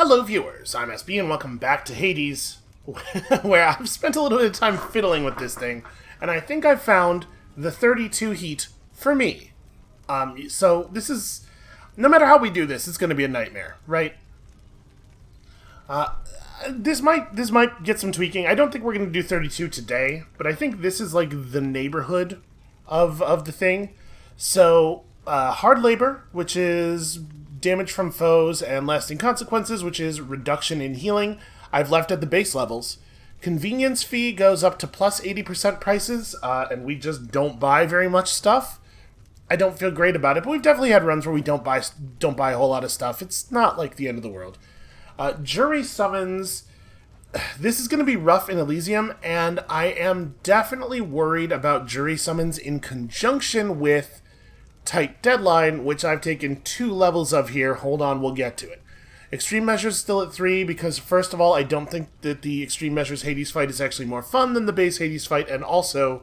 Hello viewers, I'm SB and welcome back to Hades, where I've spent a little bit of time fiddling with this thing, and I think I've found the 32 heat for me. So this is, no matter how we do this, it's going to be a nightmare, right? This might get some tweaking. I don't think we're going to do 32 today, but I think this is like the neighborhood of the thing. So, hard labor, which is damage from foes and lasting consequences, which is reduction in healing, I've left at the base levels. Convenience fee goes up to plus 80% prices, and we just don't buy very much stuff. I don't feel great about it, but we've definitely had runs where we don't buy a whole lot of stuff. It's not like the end of the world. Jury summons. This is going to be rough in Elysium, and I am definitely worried about jury summons in conjunction with tight deadline, which I've taken 2 levels of here. Hold on, we'll get to it. Extreme Measures still at 3, because first of all, I don't think that the Extreme Measures Hades fight is actually more fun than the base Hades fight, and also,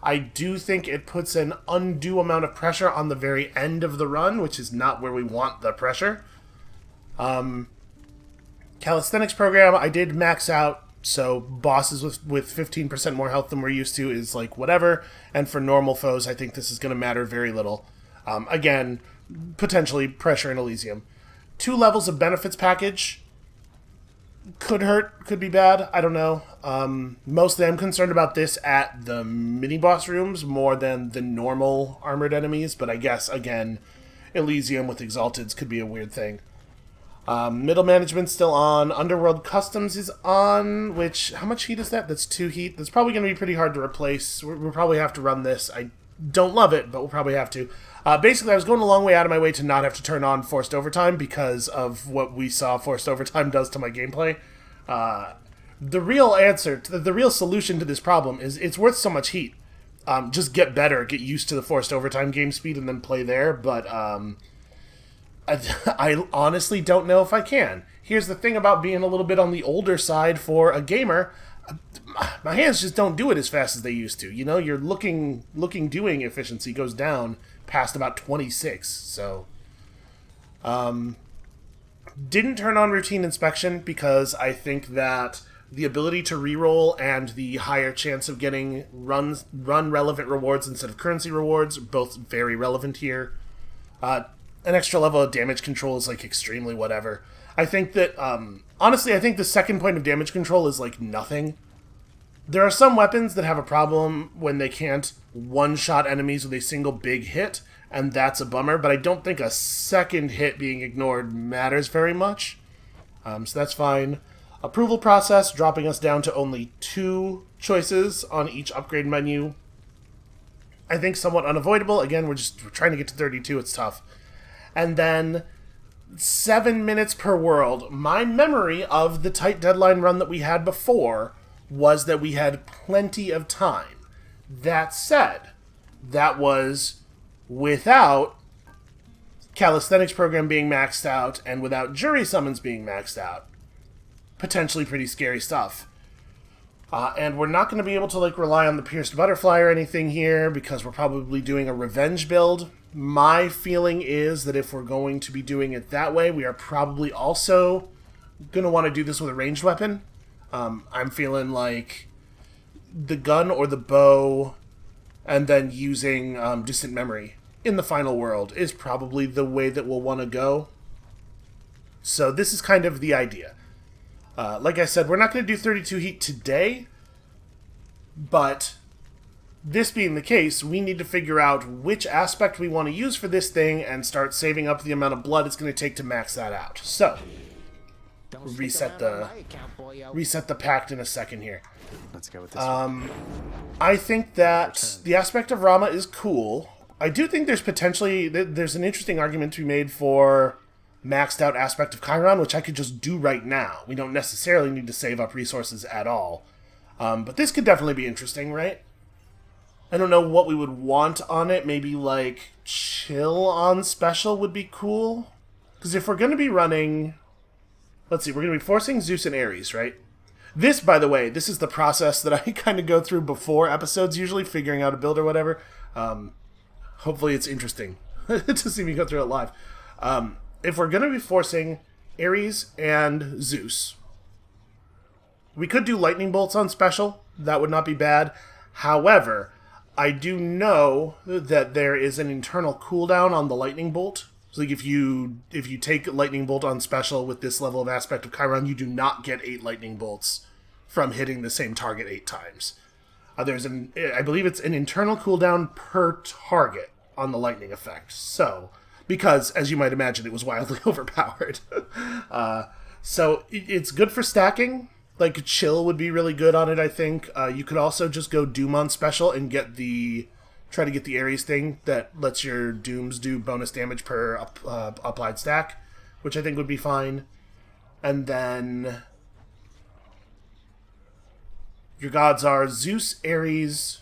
I do think it puts an undue amount of pressure on the very end of the run, which is not where we want the pressure. Calisthenics program, I did max out, so bosses with 15% more health than we're used to is like whatever, and for normal foes, I think this is going to matter very little. Again, potentially pressure in Elysium. 2 levels of benefits package could hurt, could be bad, I don't know. Mostly I'm concerned about this at the mini-boss rooms more than the normal armored enemies, but I guess, again, Elysium with Exalteds could be a weird thing. Middle management's still on. Underworld Customs is on, which, how much heat is that? That's 2 heat. That's probably going to be pretty hard to replace. We'll probably have to run this. I don't love it, but we'll probably have to. Basically, I was going a long way out of my way to not have to turn on Forced Overtime because of what we saw Forced Overtime does to my gameplay. The real answer, the real solution to this problem is it's worth so much heat. Just get better, get used to the Forced Overtime game speed, and then play there, but I honestly don't know if I can. Here's the thing about being a little bit on the older side for a gamer. My hands just don't do it as fast as they used to. You know, your doing efficiency goes down past about 26. So, didn't turn on routine inspection because I think that the ability to reroll and the higher chance of getting run relevant rewards instead of currency rewards, both very relevant here. An extra level of damage control is, like, extremely whatever. I think that, honestly, I think the second point of damage control is, like, nothing. There are some weapons that have a problem when they can't one-shot enemies with a single big hit, and that's a bummer, but I don't think a second hit being ignored matters very much. So that's fine. Approval process, dropping us down to only 2 choices on each upgrade menu. I think somewhat unavoidable. Again, we're trying to get to 32, it's tough. And then 7 minutes per world. My memory of the tight deadline run that we had before was that we had plenty of time. That said, that was without calisthenics program being maxed out and without jury summons being maxed out. Potentially pretty scary stuff. And we're not going to be able to rely on the pierced butterfly or anything here because we're probably doing a revenge build. My feeling is that if we're going to be doing it that way, we are probably also going to want to do this with a ranged weapon. I'm feeling like the gun or the bow and then using distant memory in the final world is probably the way that we'll want to go. So this is kind of the idea. Like I said, we're not going to do 32 heat today, but this being the case, we need to figure out which aspect we want to use for this thing and start saving up the amount of blood it's going to take to max that out. So, reset the pact in a second here. Let's go with this one. I think that the aspect of Rama is cool. I do think there's an interesting argument to be made for maxed out aspect of Chiron, which I could just do right now. We don't necessarily need to save up resources at all. But this could definitely be interesting, right? I don't know what we would want on it. Maybe, like, chill on special would be cool. Because if we're going to be running... Let's see, we're going to be forcing Zeus and Ares, right? This, by the way, this is the process that I kind of go through before episodes, usually, figuring out a build or whatever. Hopefully it's interesting to see me go through it live. If we're going to be forcing Ares and Zeus. We could do lightning bolts on special. That would not be bad. However, I do know that there is an internal cooldown on the lightning bolt. So like if you take lightning bolt on special with this level of aspect of Chiron, you do not get 8 lightning bolts from hitting the same target 8 times. I believe it's an internal cooldown per target on the lightning effect. So, because as you might imagine, it was wildly overpowered. So it's good for stacking. Like, chill would be really good on it, I think. You could also just go Doom on special and try to get the Ares thing that lets your Dooms do bonus damage per applied stack, which I think would be fine. And then your gods are Zeus, Ares,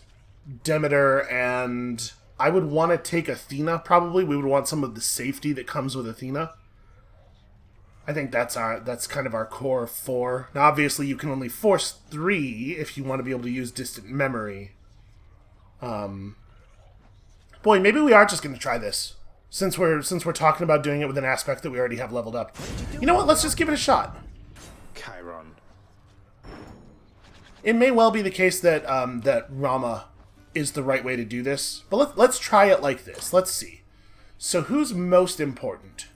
Demeter, and I would want to take Athena, probably. We would want some of the safety that comes with Athena. I think that's kind of our core 4. Now, obviously, you can only force 3 if you want to be able to use distant memory. Boy, maybe we are just going to try this, since we're talking about doing it with an aspect that we already have leveled up. You know what? Let's just give it a shot. Chiron. It may well be the case that that Rama is the right way to do this, but let's try it like this. Let's see. So, who's most important?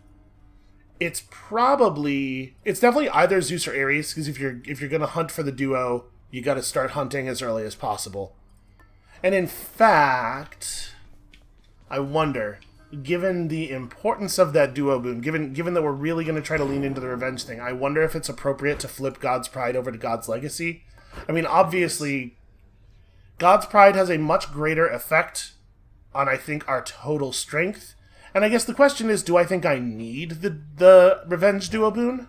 It's definitely either Zeus or Ares, because if you're going to hunt for the duo, you got to start hunting as early as possible. And in fact, I wonder, given the importance of that duo boon, given that we're really going to try to lean into the revenge thing, I wonder if it's appropriate to flip God's Pride over to God's Legacy. I mean, obviously, God's Pride has a much greater effect on, I think, our total strength. And I guess the question is, do I think I need the Revenge Duo boon?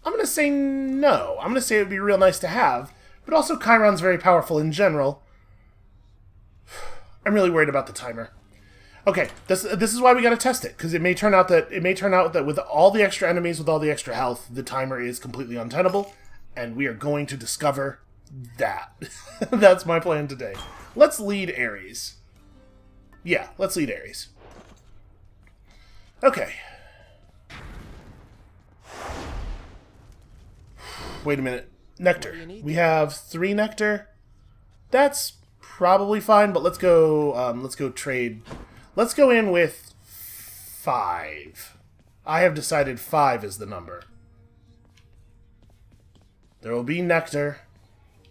I'm going to say no. I'm going to say it would be real nice to have, but also Chiron's very powerful in general. I'm really worried about the timer. Okay, this is why we got to test it, because it may turn out that with all the extra enemies, with all the extra health, the timer is completely untenable, and we are going to discover that. That's my plan today. Let's lead Ares. Yeah, let's lead Ares. Okay. Wait a minute. Nectar. We have 3 nectar. That's probably fine, but let's go trade. Let's go in with 5. I have decided 5 is the number. There will be nectar.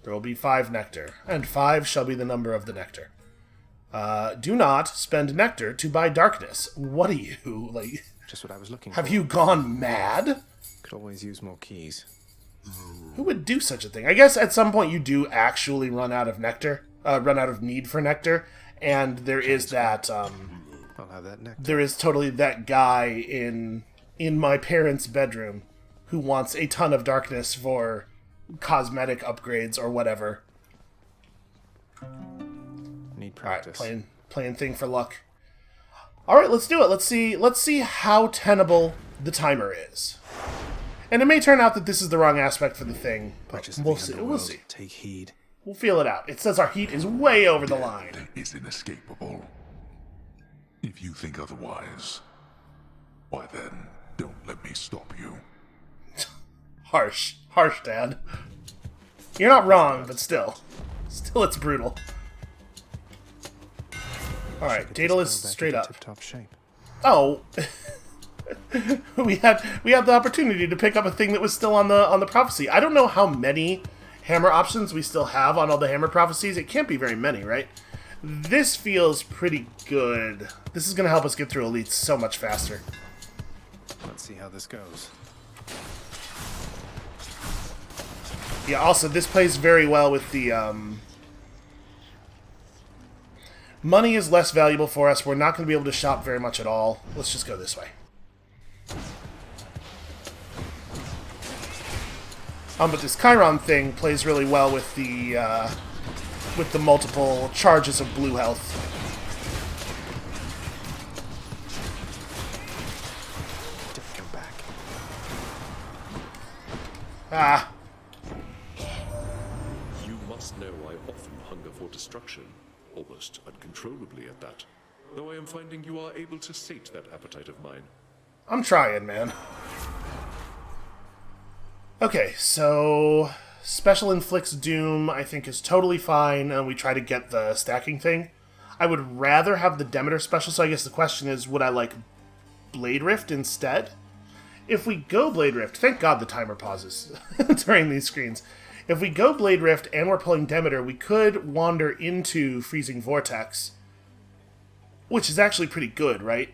There will be 5 nectar. And 5 shall be the number of the nectar. Do not spend nectar to buy darkness. What are you, like... Just what I was looking for. Have you gone mad? Could always use more keys. Who would do such a thing? I guess at some point you do actually run out of nectar. Run out of need for nectar. And there is that, I'll have that nectar. There is totally that guy in my parents' bedroom who wants a ton of darkness for cosmetic upgrades or whatever. Need practice. Alright, playing thing for luck. Alright, let's do it. Let's see how tenable the timer is. And it may turn out that this is the wrong aspect for the thing, but we'll see. We'll see. Take heed. We'll feel it out. It says our heat is way over the line. Is inescapable. If you think otherwise, why then, don't let me stop you. Harsh, Dad. You're not wrong, but still it's brutal. Alright, Daedalus straight up. Tip-top shape. Oh, we had the opportunity to pick up a thing that was still on the prophecy. I don't know how many hammer options we still have on all the hammer prophecies. It can't be very many, right? This feels pretty good. This is going to help us get through elites so much faster. Let's see how this goes. Yeah, also, this plays very well with the, money is less valuable for us. We're not going to be able to shop very much at all. Let's just go this way. But this Chiron thing plays really well with the multiple charges of blue health. Don't come back. Ah. You must know I often hunger for destruction, almost uncontrollably at that. Though I am finding you are able to sate that appetite of mine. I'm trying, man. Okay, so special inflicts doom, I think, is totally fine, and we try to get the stacking thing. I would rather have the Demeter special, so I guess the question is, would I like Blade Rift instead? If we go Blade Rift, thank God the timer pauses during these screens. If we go Blade Rift and we're pulling Demeter, we could wander into Freezing Vortex, which is actually pretty good, right?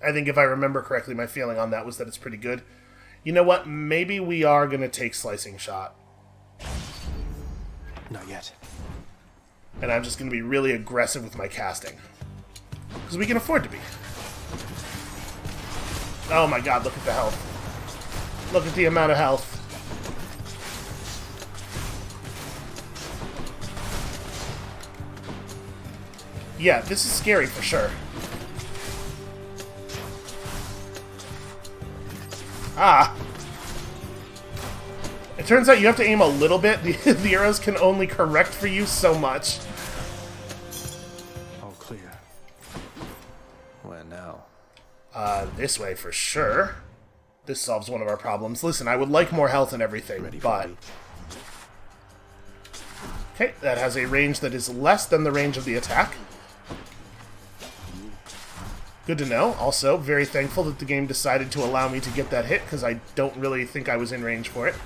I think if I remember correctly, my feeling on that was that it's pretty good. You know what? Maybe we are going to take Slicing Shot. Not yet. And I'm just going to be really aggressive with my casting. Because we can afford to be. Oh my god, look at the health. Look at the amount of health. Yeah, this is scary for sure. Ah! It turns out you have to aim a little bit. The arrows can only correct for you so much. All clear. Where now? This way for sure. This solves one of our problems. Listen, I would like more health and everything, but... Okay, that has a range that is less than the range of the attack. Good to know. Also, very thankful that the game decided to allow me to get that hit, because I don't really think I was in range for it.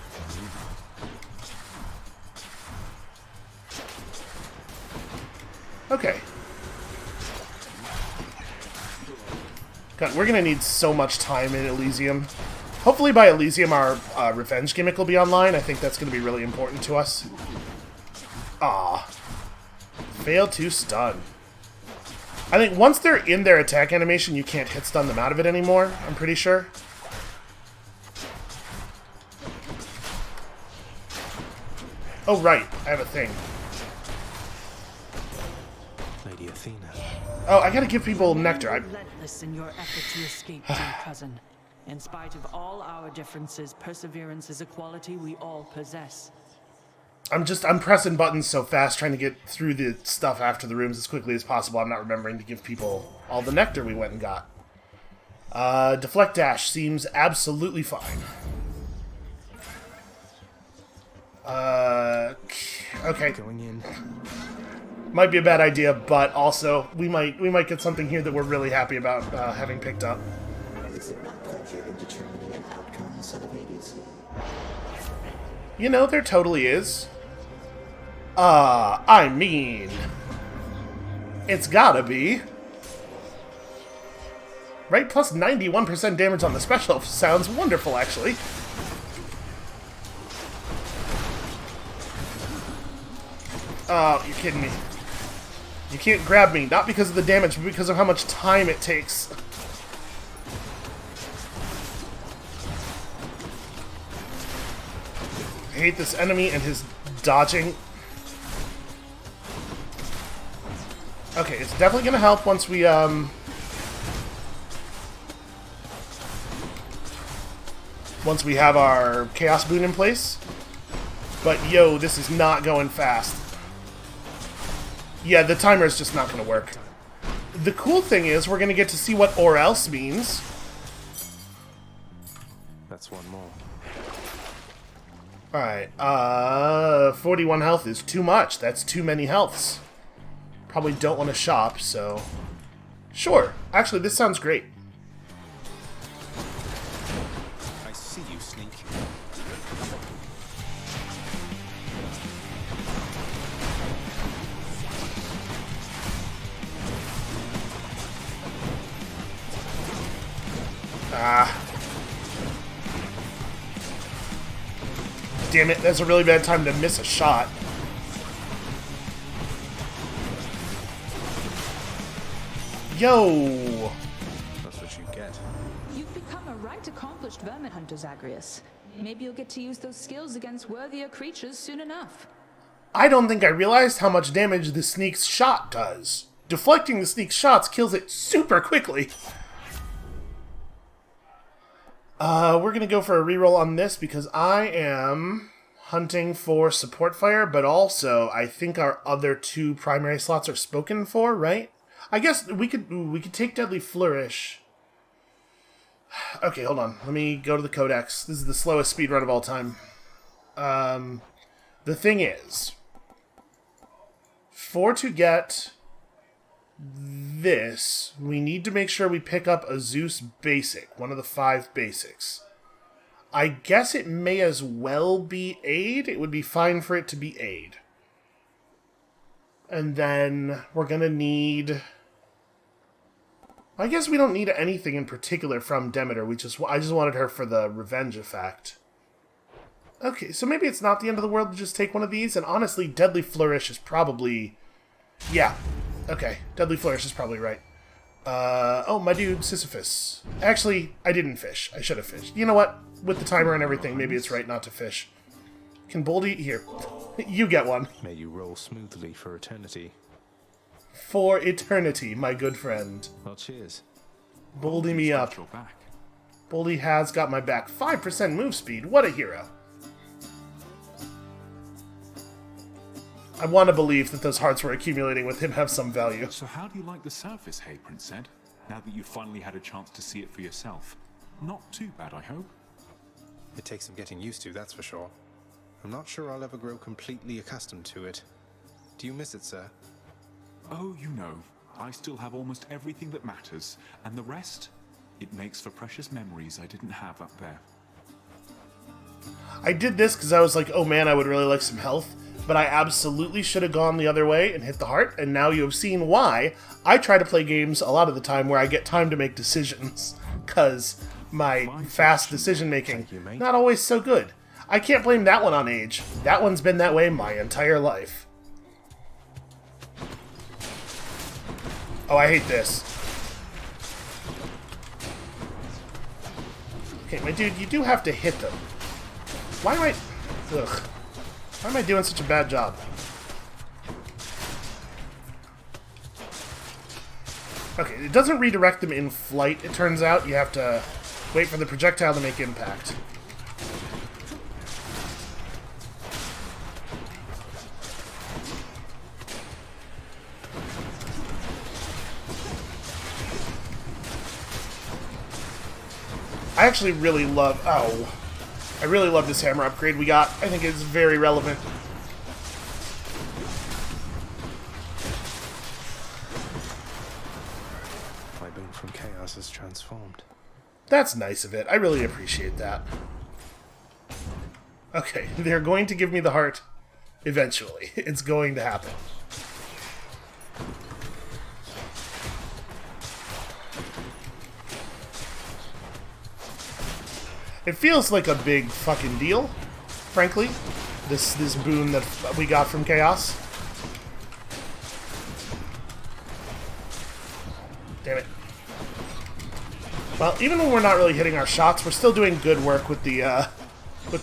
Okay. God, we're going to need so much time in Elysium. Hopefully by Elysium our revenge gimmick will be online. I think that's going to be really important to us. Ah. Fail to stun. I think once they're in their attack animation, you can't hit stun them out of it anymore, I'm pretty sure. Oh, right. I have a thing. Lady Athena. Oh, I gotta give people nectar. Relentless in your effort to escape, dear cousin. In spite of all our differences, perseverance is a quality we all possess. I'm pressing buttons so fast trying to get through the stuff after the rooms as quickly as possible. I'm not remembering to give people all the nectar we went and got. Deflect dash seems absolutely fine. Okay. Going in. Might be a bad idea, but also we might get something here that we're really happy about having picked up. Is it not pleasure in determining an outcome, son of Hades? You know, there totally is. I mean... It's gotta be. Right, plus 91% damage on the special sounds wonderful, actually. Oh, you're kidding me. You can't grab me, not because of the damage, but because of how much time it takes. I hate this enemy and his dodging. Okay, it's definitely gonna help once we, once we have our Chaos Boon in place. But, yo, this is not going fast. Yeah, the timer is just not gonna work. The cool thing is, we're gonna get to see what or else means. That's one more. Alright, 41 health is too much. That's too many healths. Probably don't want to shop, so... Sure. Actually, this sounds great. I see you, sneak. Ah. Damn it, that's a really bad time to miss a shot. Yo! That's what you get. You've become a right accomplished vermin hunter, Zagreus. Maybe you'll get to use those skills against worthier creatures soon enough. I don't think I realized how much damage the sneak's shot does. Deflecting the sneak's shots kills it super quickly. We're gonna go for a reroll on this because I am hunting for support fire, but also I think our other two primary slots are spoken for, right? I guess we could take Deadly Flourish. Okay, hold on. Let me go to the codex. This is the slowest speedrun of all time. The thing is, to get this, we need to make sure we pick up a Zeus basic, one of the 5 basics. I guess it may as well be aid. It would be fine for it to be aid. And then we're gonna need... I guess we don't need anything in particular from Demeter. I just wanted her for the revenge effect. Okay, so maybe it's not the end of the world to just take one of these, and honestly, Deadly Flourish is probably... Yeah, okay, Deadly Flourish is probably right. Oh, my dude, Sisyphus. Actually, I didn't fish. I should have fished. You know what? With the timer and everything, maybe it's right not to fish. Can Boldy... Here, you get one. May you roll smoothly for eternity. For eternity, my good friend. Well, cheers. Boldy me up. Boldy has got my back. 5% move speed. What a hero. I want to believe that those hearts we're accumulating with him have some value. So how do you like the surface, hey Prince Ed? Now that you've finally had a chance to see it for yourself. Not too bad, I hope. It takes some getting used to, that's for sure. I'm not sure I'll ever grow completely accustomed to it. Do you miss it, sir? Oh, you know, I still have almost everything that matters, and the rest, it makes for precious memories I didn't have up there. I did this because I was like, oh man, I would really like some health, but I absolutely should have gone the other way and hit the heart, and now you have seen why I try to play games a lot of the time where I get time to make decisions, because my fast decision-making, not always so good. I can't blame that one on age. That one's been that way my entire life. Oh, I hate this. Okay, my dude, you do have to hit them. Why am I... Ugh. Why am I doing such a bad job? Okay, it doesn't redirect them in flight, it turns out. You have to wait for the projectile to make impact. I actually really love... Oh. I really love this hammer upgrade we got. I think it's very relevant. My boon from chaos is transformed. That's nice of it. I really appreciate that. Okay, they're going to give me the heart eventually. It's going to happen. It feels like a big fucking deal, frankly, this boon that we got from Chaos. Damn it. Well, even when we're not really hitting our shots, we're still doing good work with the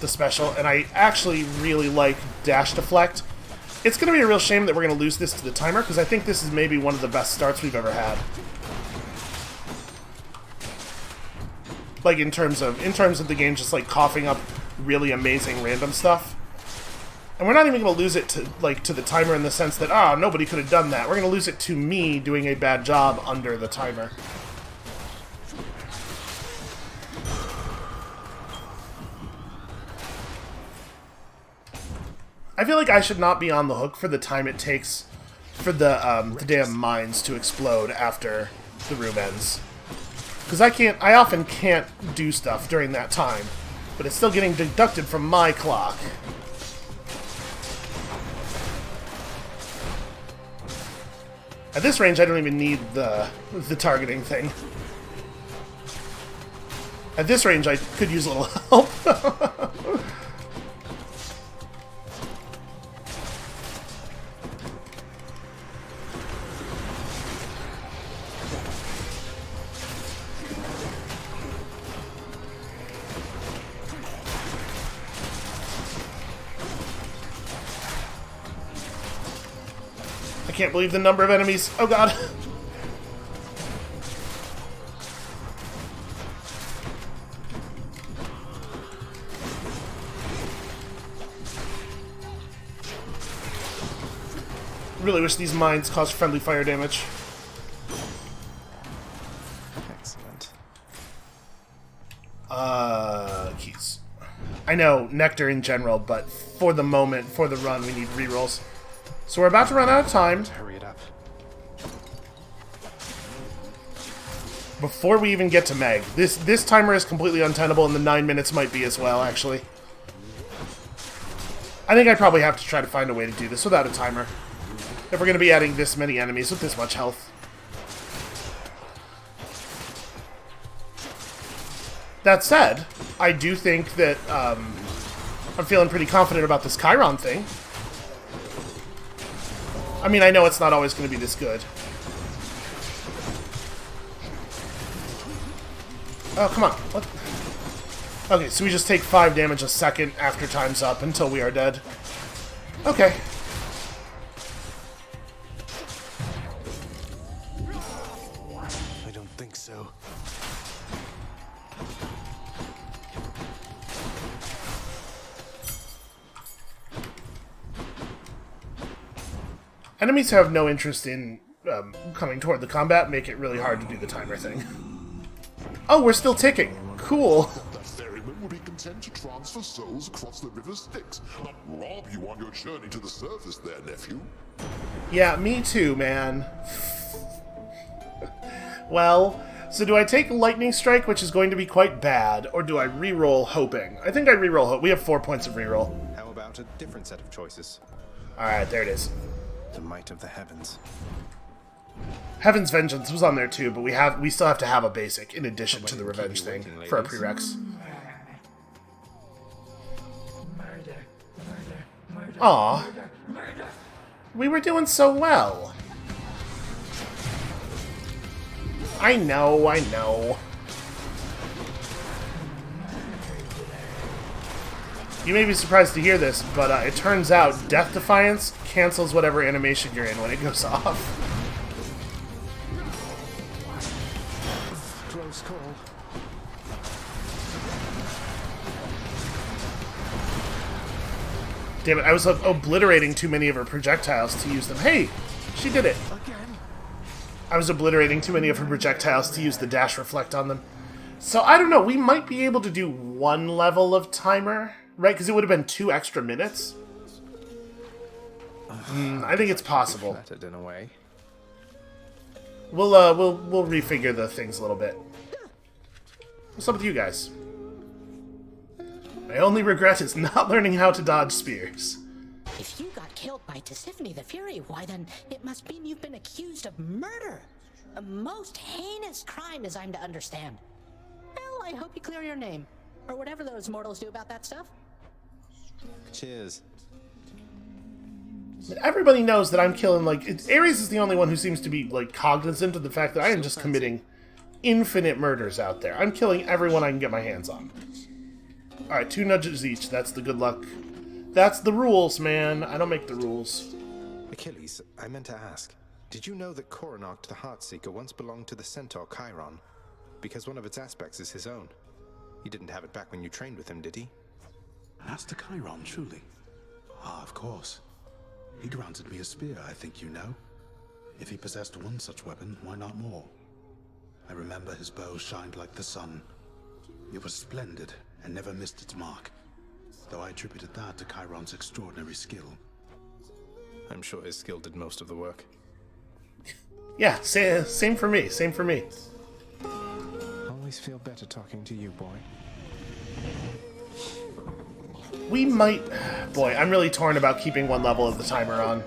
special, and I actually really like Dash Deflect. It's going to be a real shame that we're going to lose this to the timer, because I think this is maybe one of the best starts we've ever had. Like, in terms of the game just, like, coughing up really amazing random stuff. And we're not even going to lose it to the timer in the sense that, nobody could have done that. We're going to lose it to me doing a bad job under the timer. I feel like I should not be on the hook for the time it takes for the damn mines to explode after the room ends. Because I often can't do stuff during that time, but it's still getting deducted from my clock. At this range, I don't even need the targeting thing. At this range, I could use a little help. I can't believe the number of enemies. Oh god. Really wish these mines caused friendly fire damage. Excellent. Keys. I know, Nectar in general, but for the moment, for the run, we need rerolls. So we're about to run out of time. Hurry it up. Before we even get to Meg. This timer is completely untenable, and the 9 minutes might be as well, actually. I think I probably have to try to find a way to do this without a timer. If we're going to be adding this many enemies with this much health. That said, I do think that I'm feeling pretty confident about this Chiron thing. I mean, I know it's not always going to be this good. Oh, come on. What? Okay, so we just take 5 damage a second after time's up until we are dead. Okay. I don't think so. Enemies who have no interest in coming toward the combat make it really hard to do the timer thing. Oh, we're still ticking. Cool. That ferryman will be content to transfer souls across the river Styx, not rob you on your journey to the surface there, nephew. Yeah, me too, man. Well, so do I take Lightning Strike, which is going to be quite bad, or do I reroll Hoping? I think I reroll Hope. We have 4 points of reroll. How about a different set of choices? Alright, there it is. The might of the heavens. Heaven's Vengeance was on there too, but we still have to have a basic in addition to the revenge thing for our prereqs. Aw. We were doing so well. I know, I know. You may be surprised to hear this, but it turns out Death Defiance cancels whatever animation you're in when it goes off. Close call. Damn it, I was obliterating too many of her projectiles to use them. Hey! She did it! Again? I was obliterating too many of her projectiles to use the dash reflect on them. So, I don't know, we might be able to do 1 level of timer, right? Because it would have been 2 extra minutes. I think it's possible. Flattered in a way. We'll refigure the things a little bit. What's up with you guys? My only regret is not learning how to dodge spears. If you got killed by Tisiphone the Fury, why then it must mean you've been accused of murder. A most heinous crime as I'm to understand. Well, I hope you clear your name. Or whatever those mortals do about that stuff. Cheers. Everybody knows that I'm killing, like... Ares is the only one who seems to be, like, cognizant of the fact that I am just committing infinite murders out there. I'm killing everyone I can get my hands on. Alright, 2 nudges each. That's the good luck. That's the rules, man. I don't make the rules. Achilles, I meant to ask. Did you know that Coronach the Heartseeker once belonged to the centaur Chiron? Because one of its aspects is his own. He didn't have it back when you trained with him, did he? Master Chiron, truly? Ah, of course. He granted me a spear, I think you know. If he possessed one such weapon, why not more? I remember his bow shined like the sun. It was splendid and never missed its mark, though I attributed that to Chiron's extraordinary skill. I'm sure his skill did most of the work. Yeah, same for me, same for me. Always feel better talking to you, boy. We might... Boy, I'm really torn about keeping 1 level of the timer on.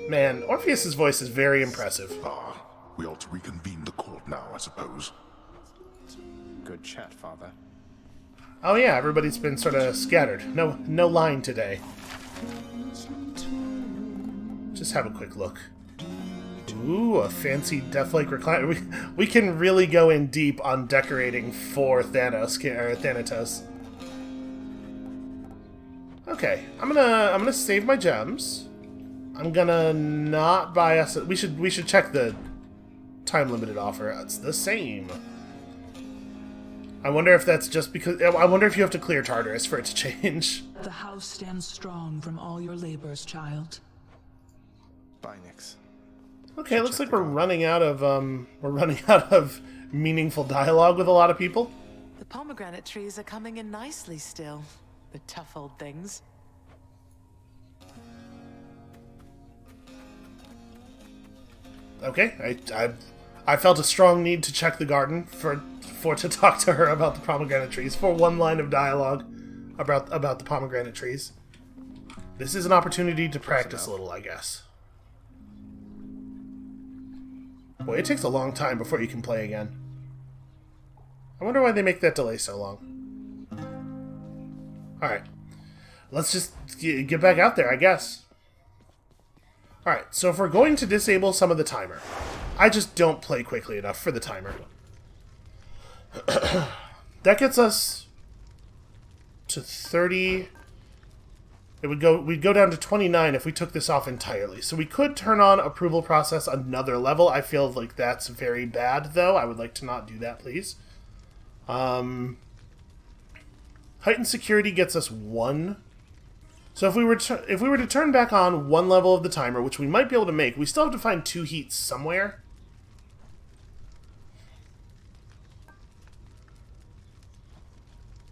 Man, Orpheus's voice is very impressive. Ah, we ought to reconvene the court now, I suppose. Good chat, father. Oh yeah, everybody's been sort of scattered. No line today. Just have a quick look. Ooh, a fancy deathlike recliner. We can really go in deep on decorating for Thanatos. Okay, I'm gonna save my gems. I'm gonna not buy us. We should check the time limited offer. It's the same. I wonder if that's just because. I wonder if you have to clear Tartarus for it to change. The house stands strong from all your labors, child. Bye, Nix. Okay, looks like we're running out of meaningful dialogue with a lot of people. The pomegranate trees are coming in nicely still. The tough old things. Okay, I felt a strong need to check the garden for to talk to her about the pomegranate trees for one line of dialogue about the pomegranate trees. This is an opportunity to practice a little, I guess. Boy, it takes a long time before you can play again. I wonder why they make that delay so long. Alright. Let's just get back out there, I guess. Alright, so if we're going to disable some of the timer, I just don't play quickly enough for the timer. That gets us to 30. We'd go down to 29 if we took this off entirely. So we could turn on approval process another level. I feel like that's very bad, though. I would like to not do that, please. Heightened security gets us 1. So if we were to turn back on 1 level of the timer, which we might be able to make, we still have to find 2 heats somewhere.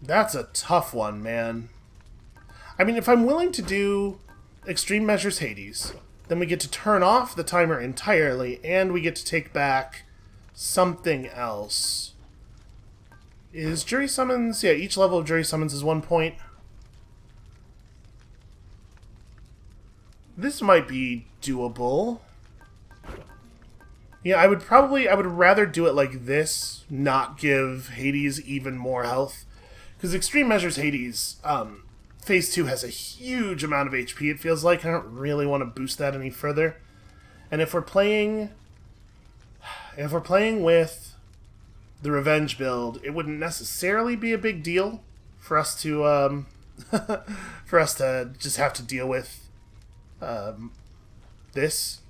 That's a tough one, man. I mean, if I'm willing to do Extreme Measures Hades, then we get to turn off the timer entirely, and we get to take back something else. Is Jury Summons... Yeah, each level of Jury Summons is 1 point. This might be doable. Yeah, I would rather do it like this, not give Hades even more health. Because Extreme Measures Hades, Phase 2 has a huge amount of HP, it feels like. I don't really want to boost that any further. And if we're playing with the Revenge build, it wouldn't necessarily be a big deal for us to just have to deal with this.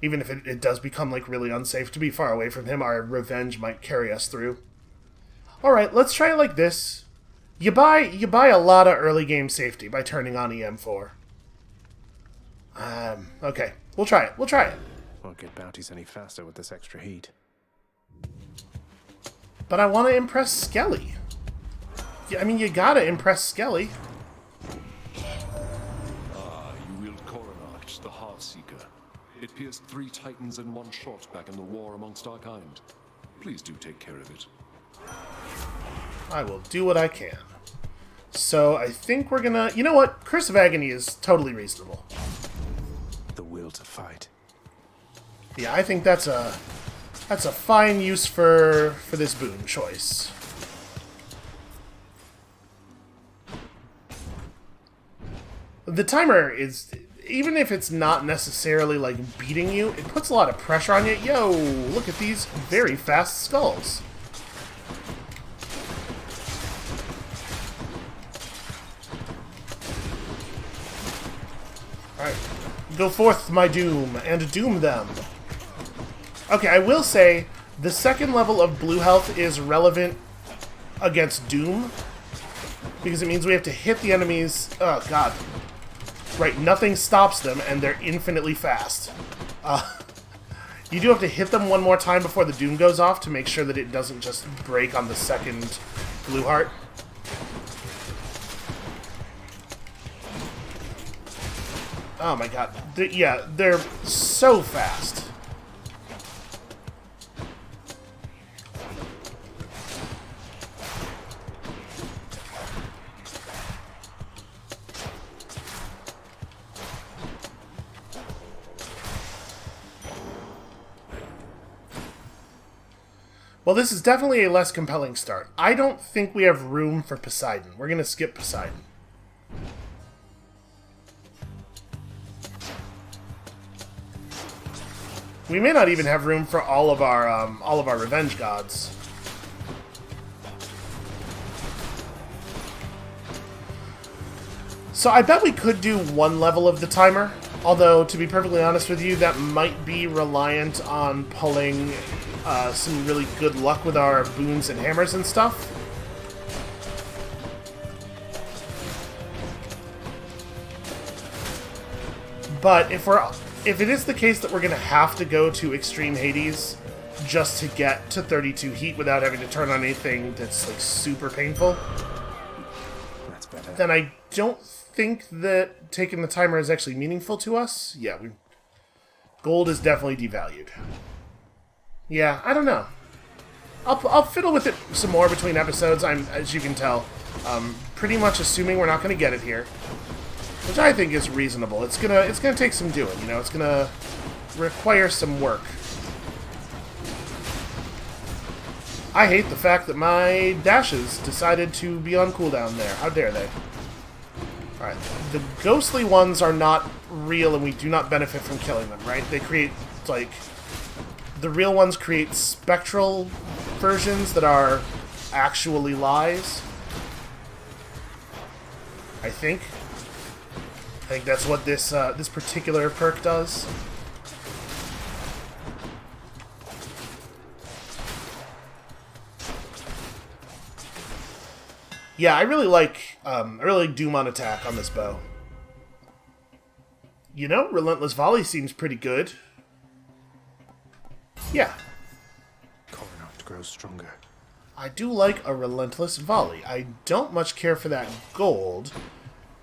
Even if it does become like really unsafe to be far away from him, our Revenge might carry us through. Alright, let's try it like this. You buy a lot of early game safety by turning on EM4. Okay. We'll try it. Won't get bounties any faster with this extra heat. But I want to impress Skelly. I mean, you gotta impress Skelly. You wield Coronach, the Heartseeker. It pierced 3 titans in 1 shot back in the war amongst our kind. Please do take care of it. I will do what I can. So I think we're gonna... You know what? Curse of Agony is totally reasonable. The will to fight. Yeah, I think that's a fine use for this boon choice. The timer is... Even if it's not necessarily, like, beating you, it puts a lot of pressure on you. Yo, look at these very fast skulls. Alright. Go forth, my doom, and doom them. Okay, I will say, the second level of blue health is relevant against Doom, because it means we have to hit the enemies... Oh, God. Right, nothing stops them, and they're infinitely fast. You do have to hit them one more time before the Doom goes off to make sure that it doesn't just break on the second blue heart. Oh my god. They're so fast. Well, this is definitely a less compelling start. I don't think we have room for Poseidon. We're going to skip Poseidon. We may not even have room for all of our revenge gods. So I bet we could do 1 level of the timer, although to be perfectly honest with you, that might be reliant on pulling some really good luck with our boons and hammers and stuff. But if if it is the case that we're going to have to go to Extreme Hades just to get to 32 heat without having to turn on anything that's like super painful, That's better. then I don't think that taking the timer is actually meaningful to us. Yeah, gold is definitely devalued. Yeah, I don't know. I'll fiddle with it some more between episodes. As you can tell, pretty much assuming we're not going to get it here, which I think is reasonable. It's gonna take some doing. You know, it's gonna require some work. I hate the fact that my dashes decided to be on cooldown there. How dare they? Alright, the ghostly ones are not real and we do not benefit from killing them, right? They create, like... The real ones create spectral versions that are actually lies. I think that's what this this particular perk does. Yeah, I really like Doom on attack on this bow. You know, Relentless Volley seems pretty good. Yeah. Coronach grows stronger. I do like a Relentless Volley. I don't much care for that gold,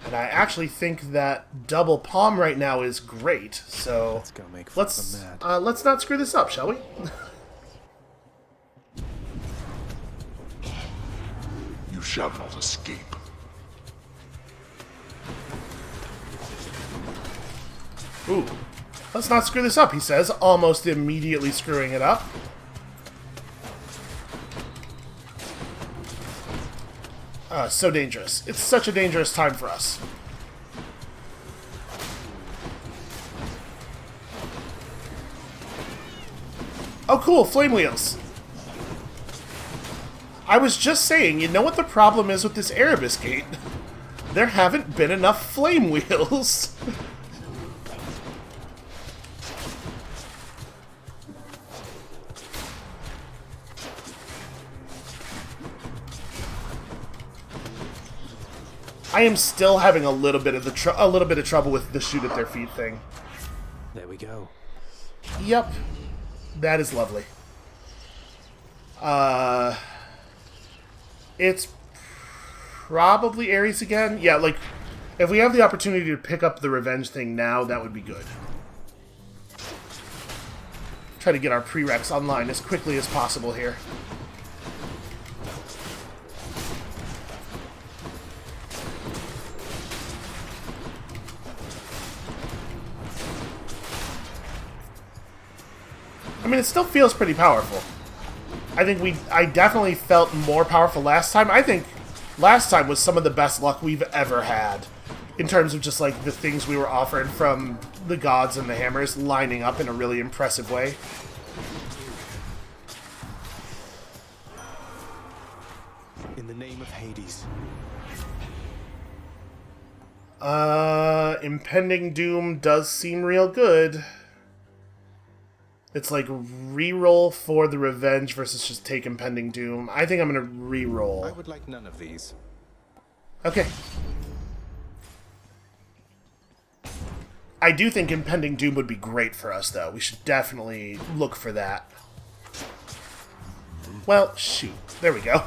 and I actually think that double palm right now is great. So Let's go make Father mad. let's not screw this up, shall we? You shall not escape. Ooh. Let's not screw this up, he says, almost immediately screwing it up. So dangerous. It's such a dangerous time for us. Oh, cool, flame wheels. I was just saying, you know what the problem is with this Erebus gate? There haven't been enough flame wheels. I am still having a little bit of trouble with the shoot at their feet thing. There we go. Yep, that is lovely. It's probably Ares again. Yeah, like if we have the opportunity to pick up the revenge thing now, that would be good. Try to get our prereqs online as quickly as possible here. I mean, it still feels pretty powerful. I definitely felt more powerful last time. I think last time was some of the best luck we've ever had in terms of just like the things we were offered from the gods and the hammers lining up in a really impressive way. In the name of Hades. Impending Doom does seem real good. It's like reroll for the revenge versus just take Impending Doom. I think I'm gonna reroll. I would like none of these. Okay. I do think Impending Doom would be great for us, though. We should definitely look for that. Well, shoot. There we go.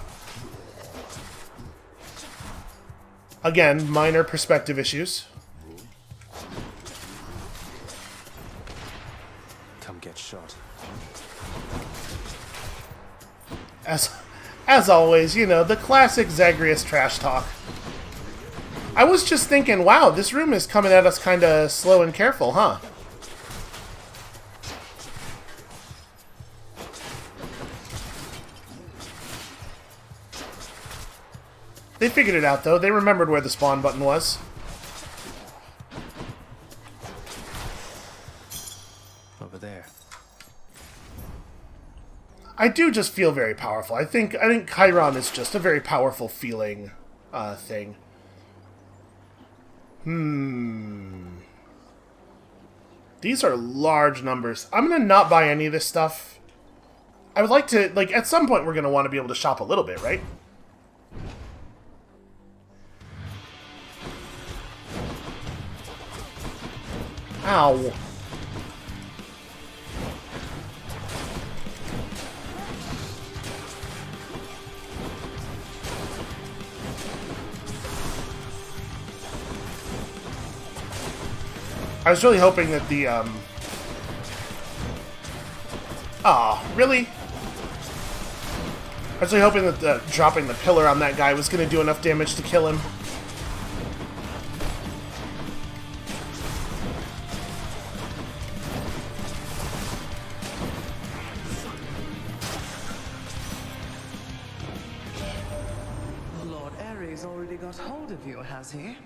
Again, minor perspective issues. Come get shot. As always, you know, the classic Zagreus trash talk. I was just thinking, wow, this room is coming at us kind of slow and careful, huh? They figured it out, though. They remembered where the spawn button was. Over there. I do just feel very powerful. I think Chiron is just a very powerful feeling thing. These are large numbers. I'm going to not buy any of this stuff. I would like to, like, at some point we're going to want to be able to shop a little bit, right? Ow. I was really hoping that the, Aw, really? I was really hoping that dropping the pillar on that guy was going to do enough damage to kill him. Lord Ares already got hold of you, has he?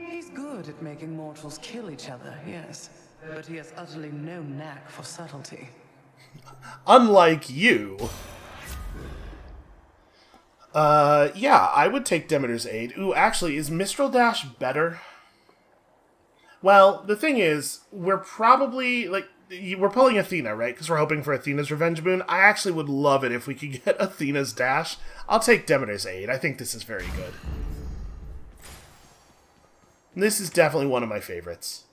He's good at making mortals kill each other, yes. But he has utterly no knack for subtlety. Unlike you. Yeah, I would take Demeter's Aid. Ooh, actually, is Mistral Dash better? Well, the thing is, we're probably, like, we're pulling Athena, right? Because we're hoping for Athena's Revenge Boon. I actually would love it if we could get Athena's Dash. I'll take Demeter's Aid. I think this is very good. This is definitely one of my favorites.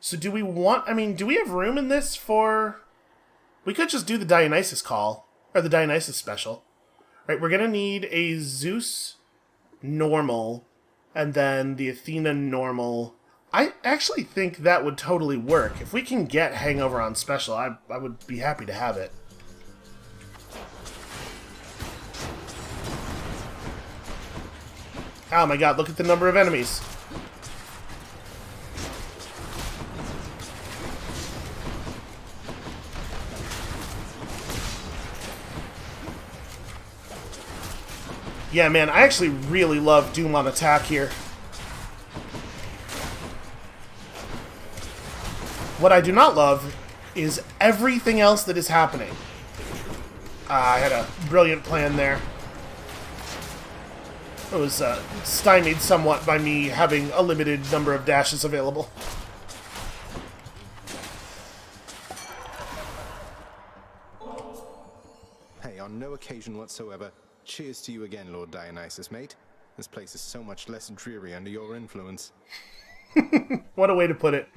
So do we want... I mean, do we have room in this for... We could just do the Dionysus call. Or the Dionysus special. Right, we're going to need a Zeus normal. And then the Athena normal. I actually think that would totally work. If we can get Hangover on special, I would be happy to have it. Oh my god, look at the number of enemies. Yeah, man, I actually really love Doom on attack here. What I do not love is everything else that is happening. I had a brilliant plan there. It was stymied somewhat by me having a limited number of dashes available. Hey, on no occasion whatsoever. Cheers to you again, Lord Dionysus, mate. This place is so much less dreary under your influence. What a way to put it.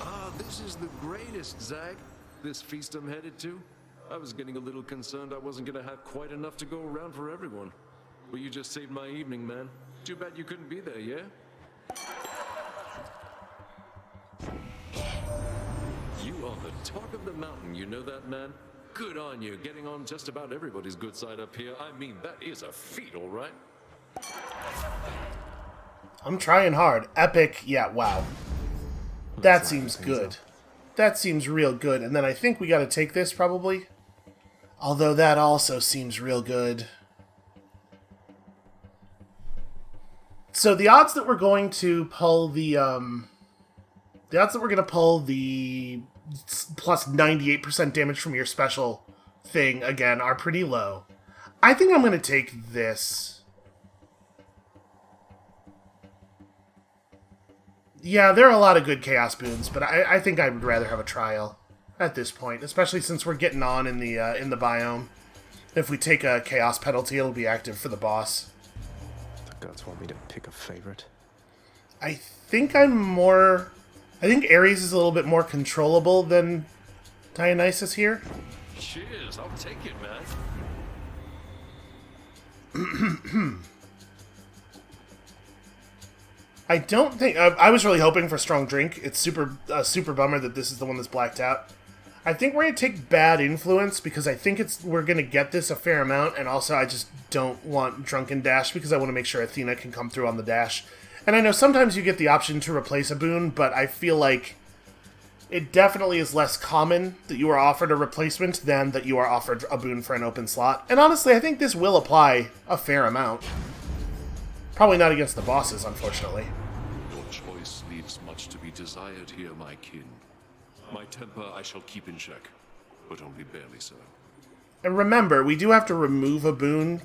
Ah, this is the greatest, Zag. This feast I'm headed to. I was getting a little concerned I wasn't going to have quite enough to go around for everyone. Well, you just saved my evening, man. Too bad you couldn't be there, yeah? You are the talk of the mountain, you know that, man? Good on you, getting on just about everybody's good side up here. I mean, that is a feat, all right? I'm trying hard. Epic, yeah, wow. That seems good. That seems real good. And then I think we gotta take this, probably. Although that also seems real good. So the odds that we're going to pull the plus 98% damage from your special thing again are pretty low. I think I'm going to take this. Yeah, there are a lot of good Chaos Boons, but I think I would rather have a trial at this point, especially since we're getting on in the biome. If we take a Chaos penalty, it'll be active for the boss. The gods want me to pick a favorite. I think Ares is a little bit more controllable than Dionysus here. Cheers, I'll take it, man. I don't think... I was really hoping for Strong Drink. It's super bummer that this is the one that's blacked out. I think we're going to take Bad Influence because I think we're going to get this a fair amount, and also I just don't want Drunken Dash because I want to make sure Athena can come through on the dash. And I know sometimes you get the option to replace a boon, but I feel like it definitely is less common that you are offered a replacement than that you are offered a boon for an open slot. And honestly, I think this will apply a fair amount. Probably not against the bosses, unfortunately. Your choice leaves much to be desired here, my kin. My temper I shall keep in check, but only barely so. And remember, we do have to remove a boon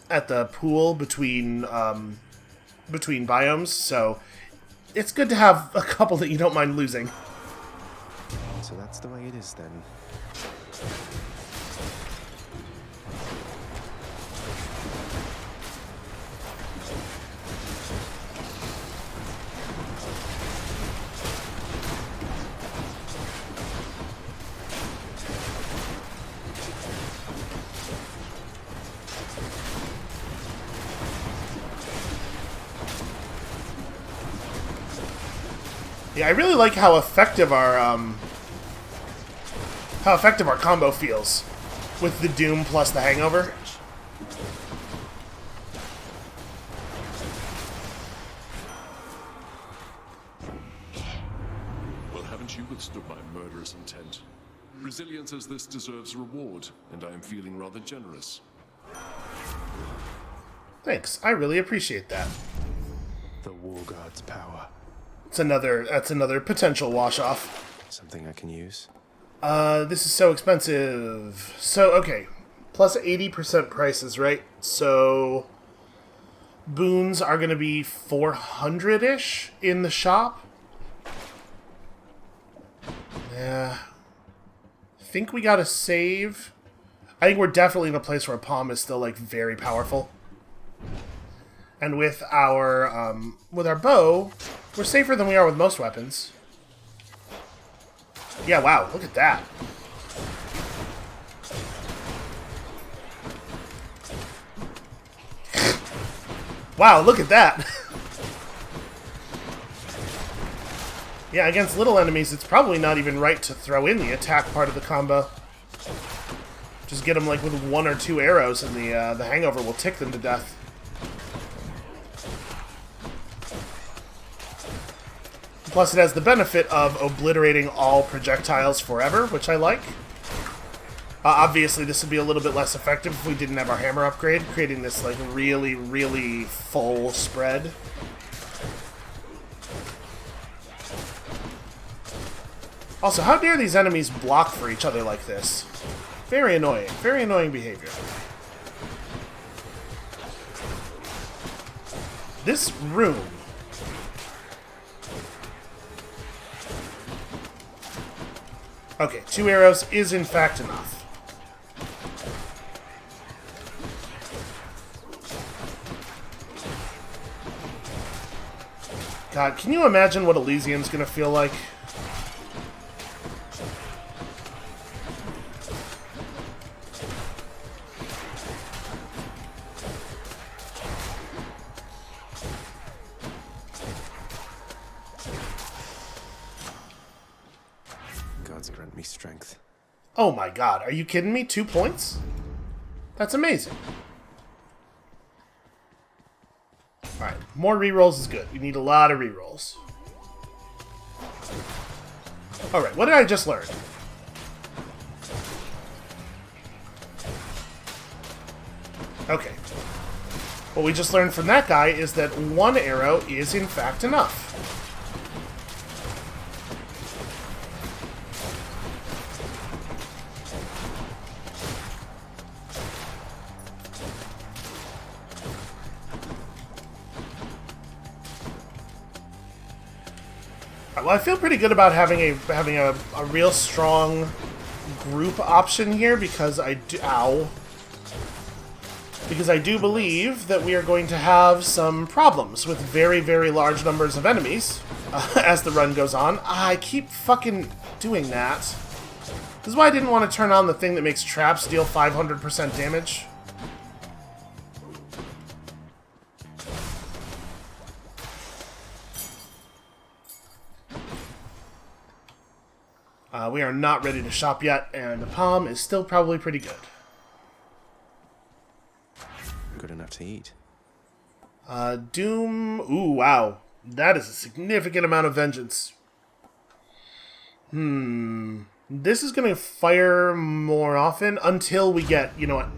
at the pool between biomes, so it's good to have a couple that you don't mind losing. So that's the way it is then. Yeah, I really like how effective our combo feels with the Doom plus the Hangover. Well, haven't you withstood my murderous intent? Resilience as this deserves reward, and I am feeling rather generous. Thanks, I really appreciate that. The War God's power. That's another potential wash-off. Something I can use? This is so expensive. So, okay. Plus 80% prices, right? So, boons are going to be 400-ish in the shop. Yeah. I think we got to save. I think we're definitely in a place where a palm is still, like, very powerful. And with our bow, we're safer than we are with most weapons. Yeah, wow, look at that. Wow, look at that. Yeah, against little enemies, it's probably not even right to throw in the attack part of the combo. Just get them like with 1 or 2 arrows, and the Hangover will tick them to death. Plus, it has the benefit of obliterating all projectiles forever, which I like. Obviously, this would be a little bit less effective if we didn't have our hammer upgrade, creating this like really, really full spread. Also, how dare these enemies block for each other like this? Very annoying behavior. This room. Okay, 2 arrows is in fact enough. God, can you imagine what Elysium's gonna feel like? Grant me strength. Oh my god, are you kidding me? 2 points? That's amazing. Alright, more rerolls is good. We need a lot of rerolls. Alright, what did I just learn? Okay. What we just learned from that guy is that 1 arrow is in fact enough. Well, I feel pretty good about having a real strong group option here because I do believe that we are going to have some problems with very, very large numbers of enemies as the run goes on. I keep fucking doing that. This is why I didn't want to turn on the thing that makes traps deal 500% damage. We are not ready to shop yet, and the palm is still probably pretty good. Good enough to eat. Doom... Ooh, wow. That is a significant amount of vengeance. This is going to fire more often until we get... You know what?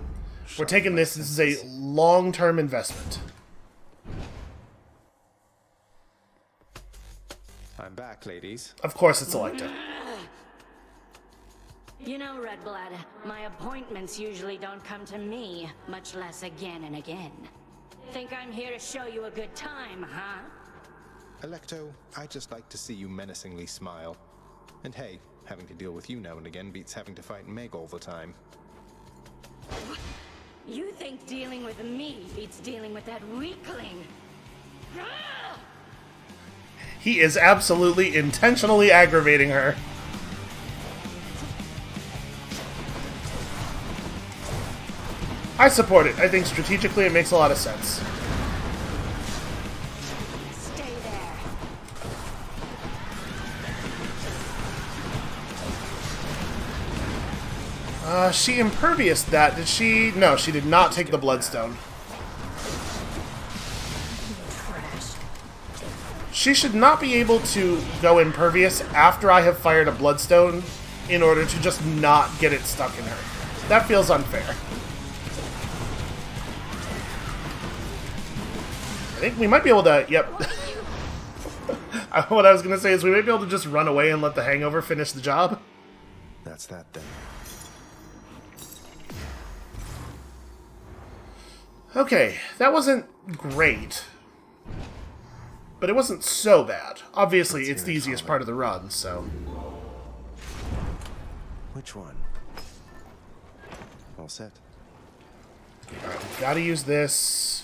We're taking this. This is a long-term investment. I'm back, ladies. Of course it's elected. You know, Redblood, my appointments usually don't come to me, much less again and again. Think I'm here to show you a good time, huh? Electo, I just like to see you menacingly smile. And hey, having to deal with you now and again beats having to fight Meg all the time. You think dealing with me beats dealing with that weakling? He is absolutely intentionally aggravating her. I support it. I think strategically it makes a lot of sense. Stay there. She impervious that. Did she? No, she did not take the bloodstone. She should not be able to go impervious after I have fired a bloodstone in order to just not get it stuck in her. That feels unfair. I think we might be able to... Yep. What I was going to say is we might be able to just run away and let the hangover finish the job. That's that then. Okay, that wasn't great. But it wasn't so bad. Obviously, it's the easiest part of the run, so... Which one? All set. Alright, we've got to use this.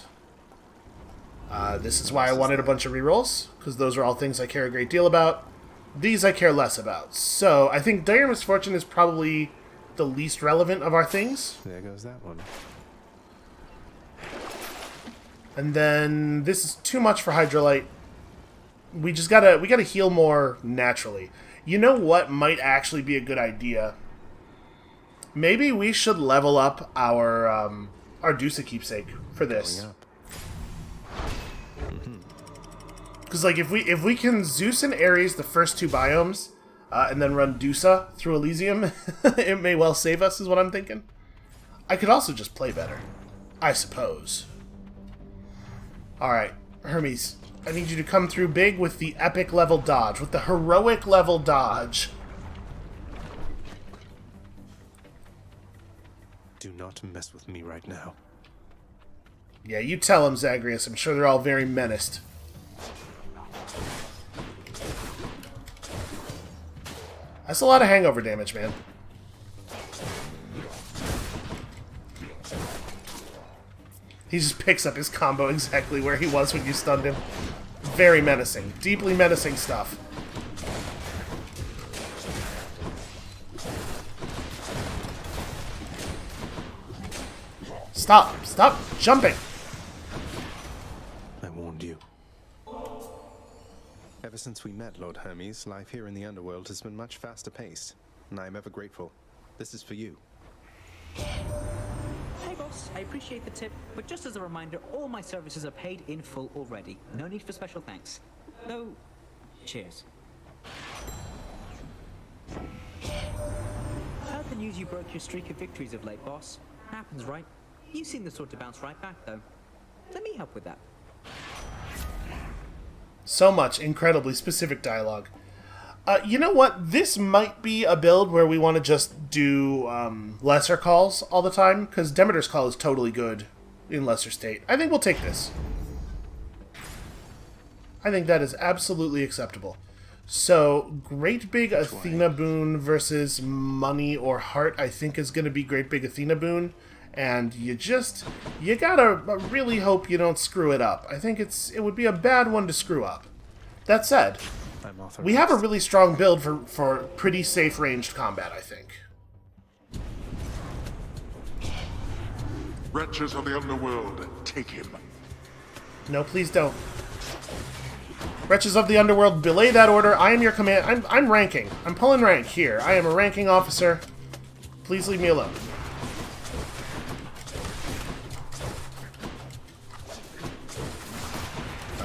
This is why I wanted a bunch of rerolls, because those are all things I care a great deal about. These I care less about. So, I think Dire Misfortune is probably the least relevant of our things. There goes that one. And then this is too much for Hydrolite. We gotta heal more naturally. You know what might actually be a good idea? Maybe we should level up our Dusa keepsake for this. Because like if we can Zeus and Ares the first two biomes, and then run Dusa through Elysium, it may well save us, is what I'm thinking. I could also just play better, I suppose. Alright, Hermes, I need you to come through big with the epic level dodge, with the heroic level dodge. Do not mess with me right now. Yeah, you tell them, Zagreus. I'm sure they're all very menaced. That's a lot of hangover damage, man. He just picks up his combo exactly where he was when you stunned him. Very menacing. Deeply menacing stuff. Stop! Stop jumping! I warned you. Ever since we met, Lord Hermes, life here in the underworld has been much faster paced, and I am ever grateful. This is for you. Hey boss, I appreciate the tip, but just as a reminder, all my services are paid in full already. No need for special thanks. So, cheers. Heard the news you broke your streak of victories of late, boss. Happens, right? You seem the sort to bounce right back, though. Let me help with that. So much incredibly specific dialogue. You know what? This might be a build where we want to just do lesser calls all the time, because Demeter's Call is totally good in lesser state. I think we'll take this. I think that is absolutely acceptable. So, Great Big Athena Boon versus Money or Heart, I think is going to be Great Big Athena Boon. And you gotta really hope you don't screw it up. I think it would be a bad one to screw up. That said, we have a really strong build for pretty safe ranged combat, I think. Wretches of the underworld, take him. No, please don't. Wretches of the underworld, belay that order. I am your command. I'm ranking. I'm pulling rank here. I am a ranking officer. Please leave me alone.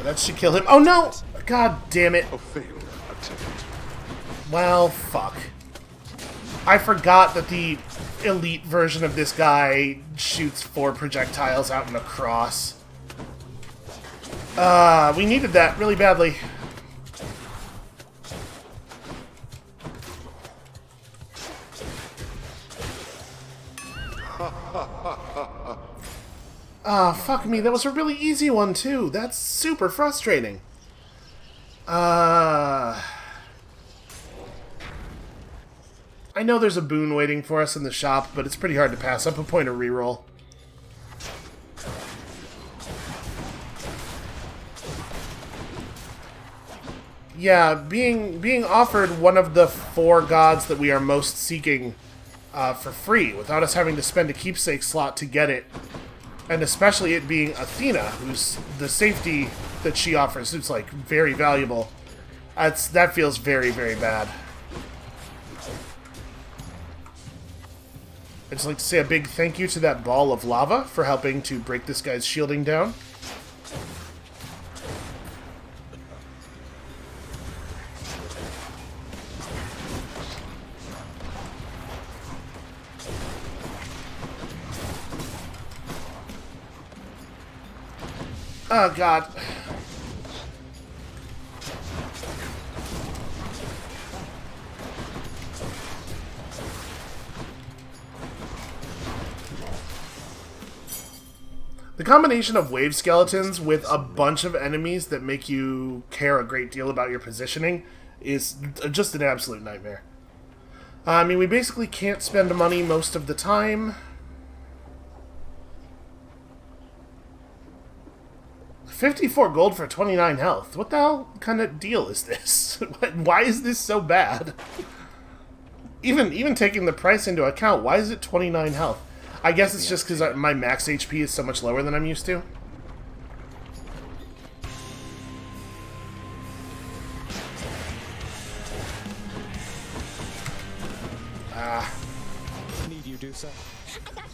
That should kill him. Oh no! God damn it. Well, fuck. I forgot that the elite version of this guy shoots 4 projectiles out in a cross. We needed that really badly. Ah, fuck me, that was a really easy one, too. That's super frustrating. I know there's a boon waiting for us in the shop, but it's pretty hard to pass up a point of reroll. Yeah, being offered one of the 4 gods that we are most seeking for free, without us having to spend a keepsake slot to get it. And especially it being Athena, who's the safety that she offers, it's like very valuable. That feels very, very bad. I'd just like to say a big thank you to that ball of lava for helping to break this guy's shielding down. Oh, God. The combination of wave skeletons with a bunch of enemies that make you care a great deal about your positioning is just an absolute nightmare. I mean, we basically can't spend money most of the time. 54 gold for 29 health. What the hell kind of deal is this? Why is this so bad? Even taking the price into account, why is it 29 health? I guess it's just because my max HP is so much lower than I'm used to. Need you do so?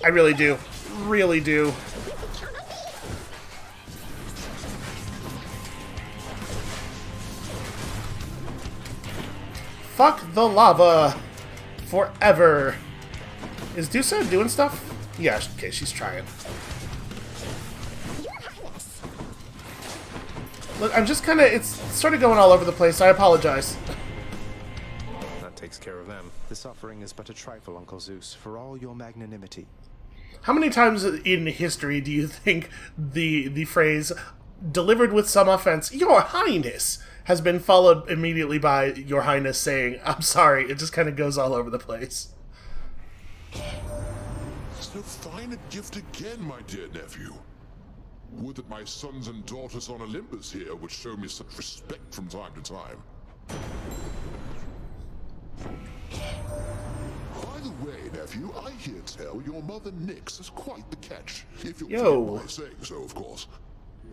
I really do. Really do. Fuck the lava. Forever. Is Dusa doing stuff? Yeah, okay, she's trying. Look, I'm just kind of... It's sort of going all over the place. I apologize. That takes care of them. This offering is but a trifle, Uncle Zeus, for all your magnanimity. How many times in history do you think the phrase, delivered with some offense, Your Highness, has been followed immediately by Your Highness saying, I'm sorry? It just kind of goes all over the place. So fine a gift again, my dear nephew. Would that my sons and daughters on Olympus here would show me such respect from time to time. By the way, nephew, I hear tell your mother Nyx is quite the catch. If you'll forgive my saying so, of course.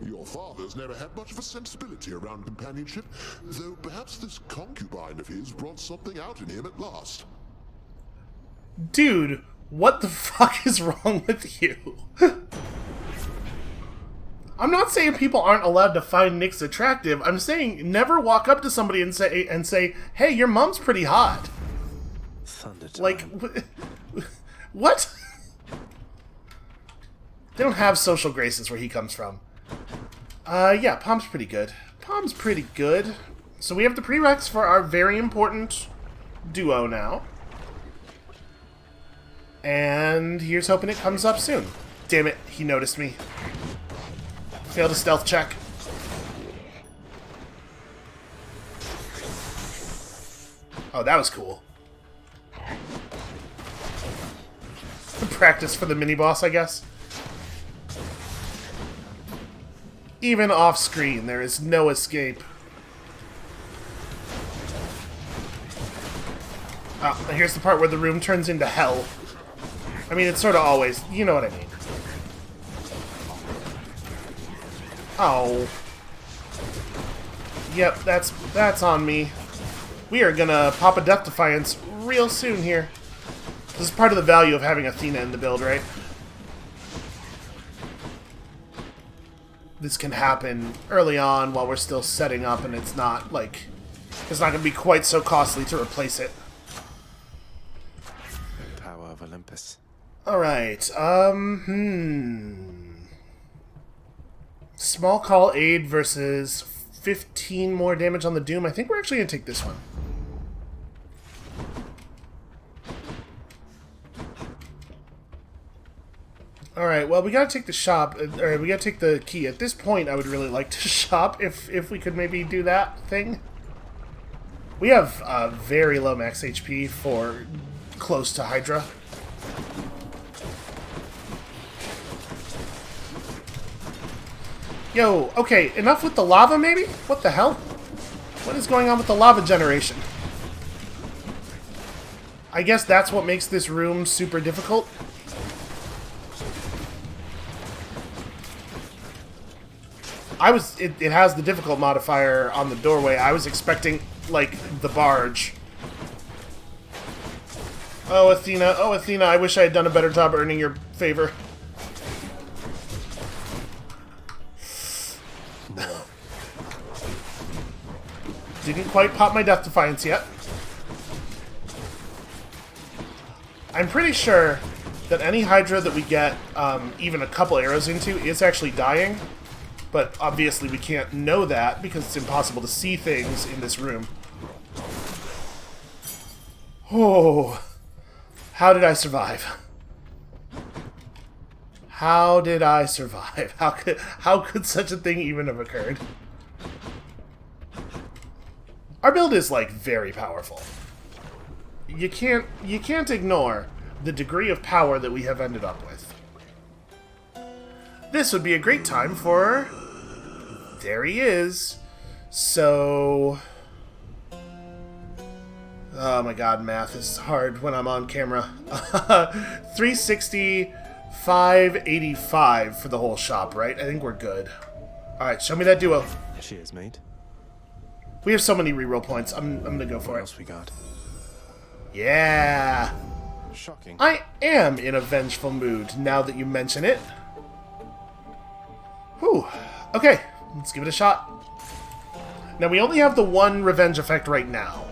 Your father's never had much of a sensibility around companionship, though perhaps this concubine of his brought something out in him at last. Dude, what the fuck is wrong with you? I'm not saying people aren't allowed to find Nyx attractive. I'm saying never walk up to somebody and say, hey, your mom's pretty hot. Like, what? They don't have social graces where he comes from. Yeah, Pom's pretty good. Pom's pretty good. So we have the prereqs for our very important duo now. And here's hoping it comes up soon. Damn it, he noticed me. Failed a stealth check. Oh, that was cool. Practice for the mini-boss, I guess. Even off-screen, there is no escape. Oh, here's the part where the room turns into hell. I mean, it's sort of always... You know what I mean. Oh. Yep, that's on me. We are gonna pop a Death Defiance real soon here. This is part of the value of having Athena in the build, right? This can happen early on while we're still setting up, and it's not, like... It's not gonna be quite so costly to replace it. The power of Olympus. Alright, Small call aid versus 15 more damage on the Doom. I think we're actually gonna take this one. Alright, well, we gotta take the shop, or we gotta take the key. At this point, I would really like to shop if we could maybe do that thing. We have very low max HP for close to Hydra. Yo, okay, enough with the lava, maybe? What the hell? What is going on with the lava generation? I guess that's what makes this room super difficult. It has the difficult modifier on the doorway. I was expecting, like, the barge. Oh, Athena. Oh, Athena, I wish I had done a better job earning your favor. Didn't quite pop my Death Defiance yet. I'm pretty sure that any Hydra that we get even a couple arrows into is actually dying. But obviously we can't know that because it's impossible to see things in this room. Oh, how did I survive? How did I survive? How could such a thing even have occurred? Our build is, like, very powerful. You can't ignore the degree of power that we have ended up with. This would be a great time for... There he is. So... Oh my god, math is hard when I'm on camera. 360, 585 for the whole shop, right? I think we're good. Alright, show me that duo. Cheers, mate. We have so many reroll points. I'm gonna go for it. What else we got? Yeah! Shocking. I am in a vengeful mood, now that you mention it. Whew. Okay, let's give it a shot. Now, we only have the one revenge effect right now.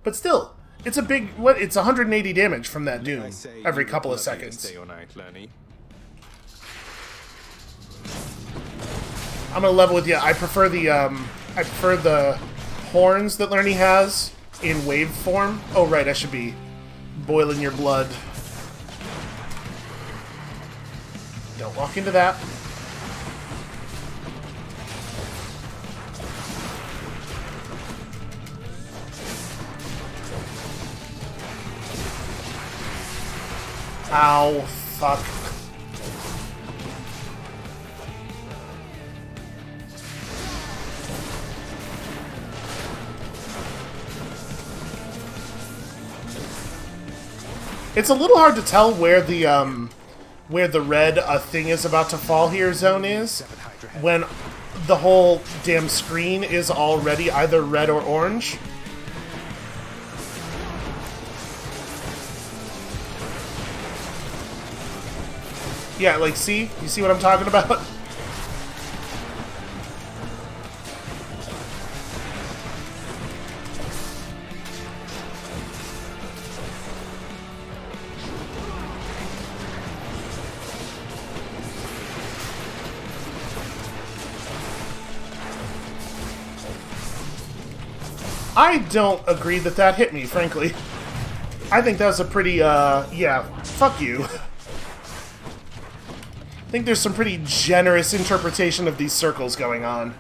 But still, it's a big... What? It's 180 damage from that doom every couple of seconds. I'm gonna level with you. I prefer the horns that Lerny has in wave form. Oh right, I should be boiling your blood. Don't walk into that. Ow, fuck. It's a little hard to tell where the red thing is about to fall here zone is when the whole damn screen is already either red or orange. Yeah, like, see? You see what I'm talking about? I don't agree that that hit me, frankly. I think that was a pretty, yeah, fuck you. I think there's some pretty generous interpretation of these circles going on.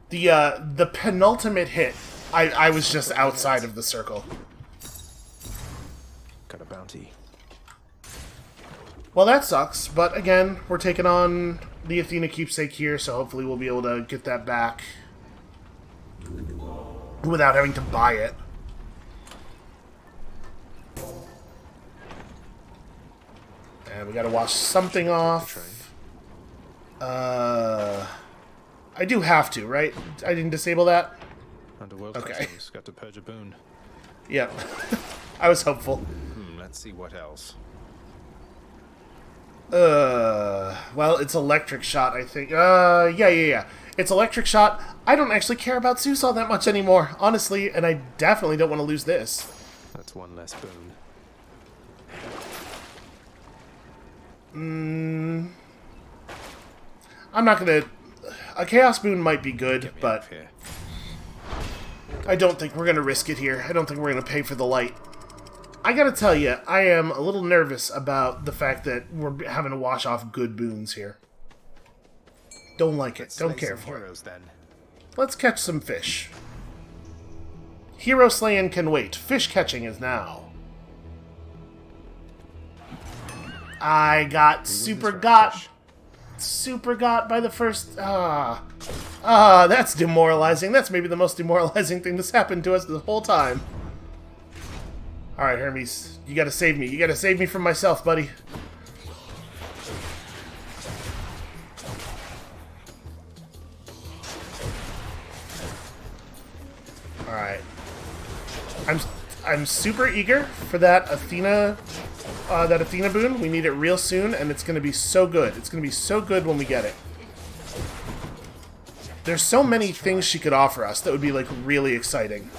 The penultimate hit, I was just outside of the circle. Got a bounty. Well, that sucks, but again, we're taking on the Athena keepsake here, so hopefully we'll be able to get that back without having to buy it. And we gotta wash something off. I do have to, right? I didn't disable that? Underworld okay. Customs got to purge a boon. Yep. I was hopeful. Let's see what else. Well, it's electric shot, I think. Yeah. It's electric shot. I don't actually care about Zeus all that much anymore, honestly, and I definitely don't want to lose this. That's one less boon. I'm not gonna... A Chaos Boon might be good, but... I don't think we're gonna risk it here. I don't think we're gonna pay for the light. I gotta tell you, I am a little nervous about the fact that we're having to wash off good boons here. Don't like it. Don't care for it. Then. Let's catch some fish. Hero slaying can wait. Fish catching is now. I got super got by the first... that's demoralizing. That's maybe the most demoralizing thing that's happened to us the whole time. Alright, Hermes. You gotta save me. You gotta save me from myself, buddy. Alright. I'm super eager for that Athena boon. We need it real soon, and it's going to be so good. It's going to be so good when we get it. There's so many things she could offer us that would be, like, really exciting.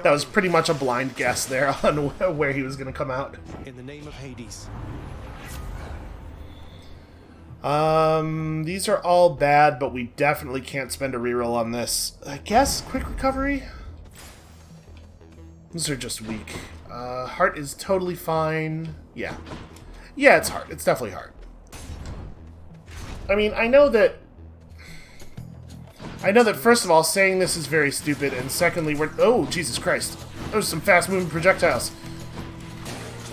That was pretty much a blind guess there on where he was going to come out. In the name of Hades. These are all bad, but we definitely can't spend a reroll on this. I guess quick recovery? These are just weak. Heart is totally fine. Yeah. Yeah, it's heart. It's definitely heart. I mean, I know that first of all, saying this is very stupid, and secondly, oh, Jesus Christ. Those are some fast-moving projectiles.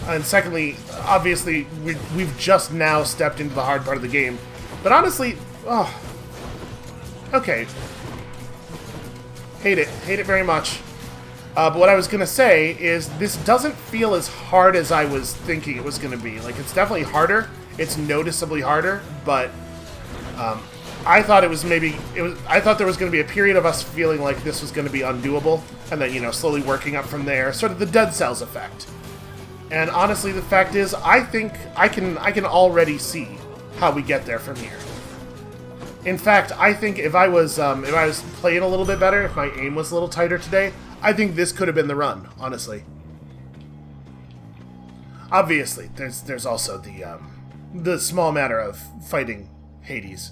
And secondly, obviously, we've just now stepped into the hard part of the game. But honestly, oh, okay. Hate it. Hate it very much. But what I was going to say is this doesn't feel as hard as I was thinking it was going to be. Like, it's definitely harder. It's noticeably harder, but I thought it was I thought there was going to be a period of us feeling like this was going to be undoable, and then, you know, slowly working up from there. Sort of the Dead Cells effect. And honestly, the fact is, I think I can already see how we get there from here. In fact, I think if I was playing a little bit better, if my aim was a little tighter today, I think this could have been the run, honestly. Obviously, there's also the small matter of fighting Hades.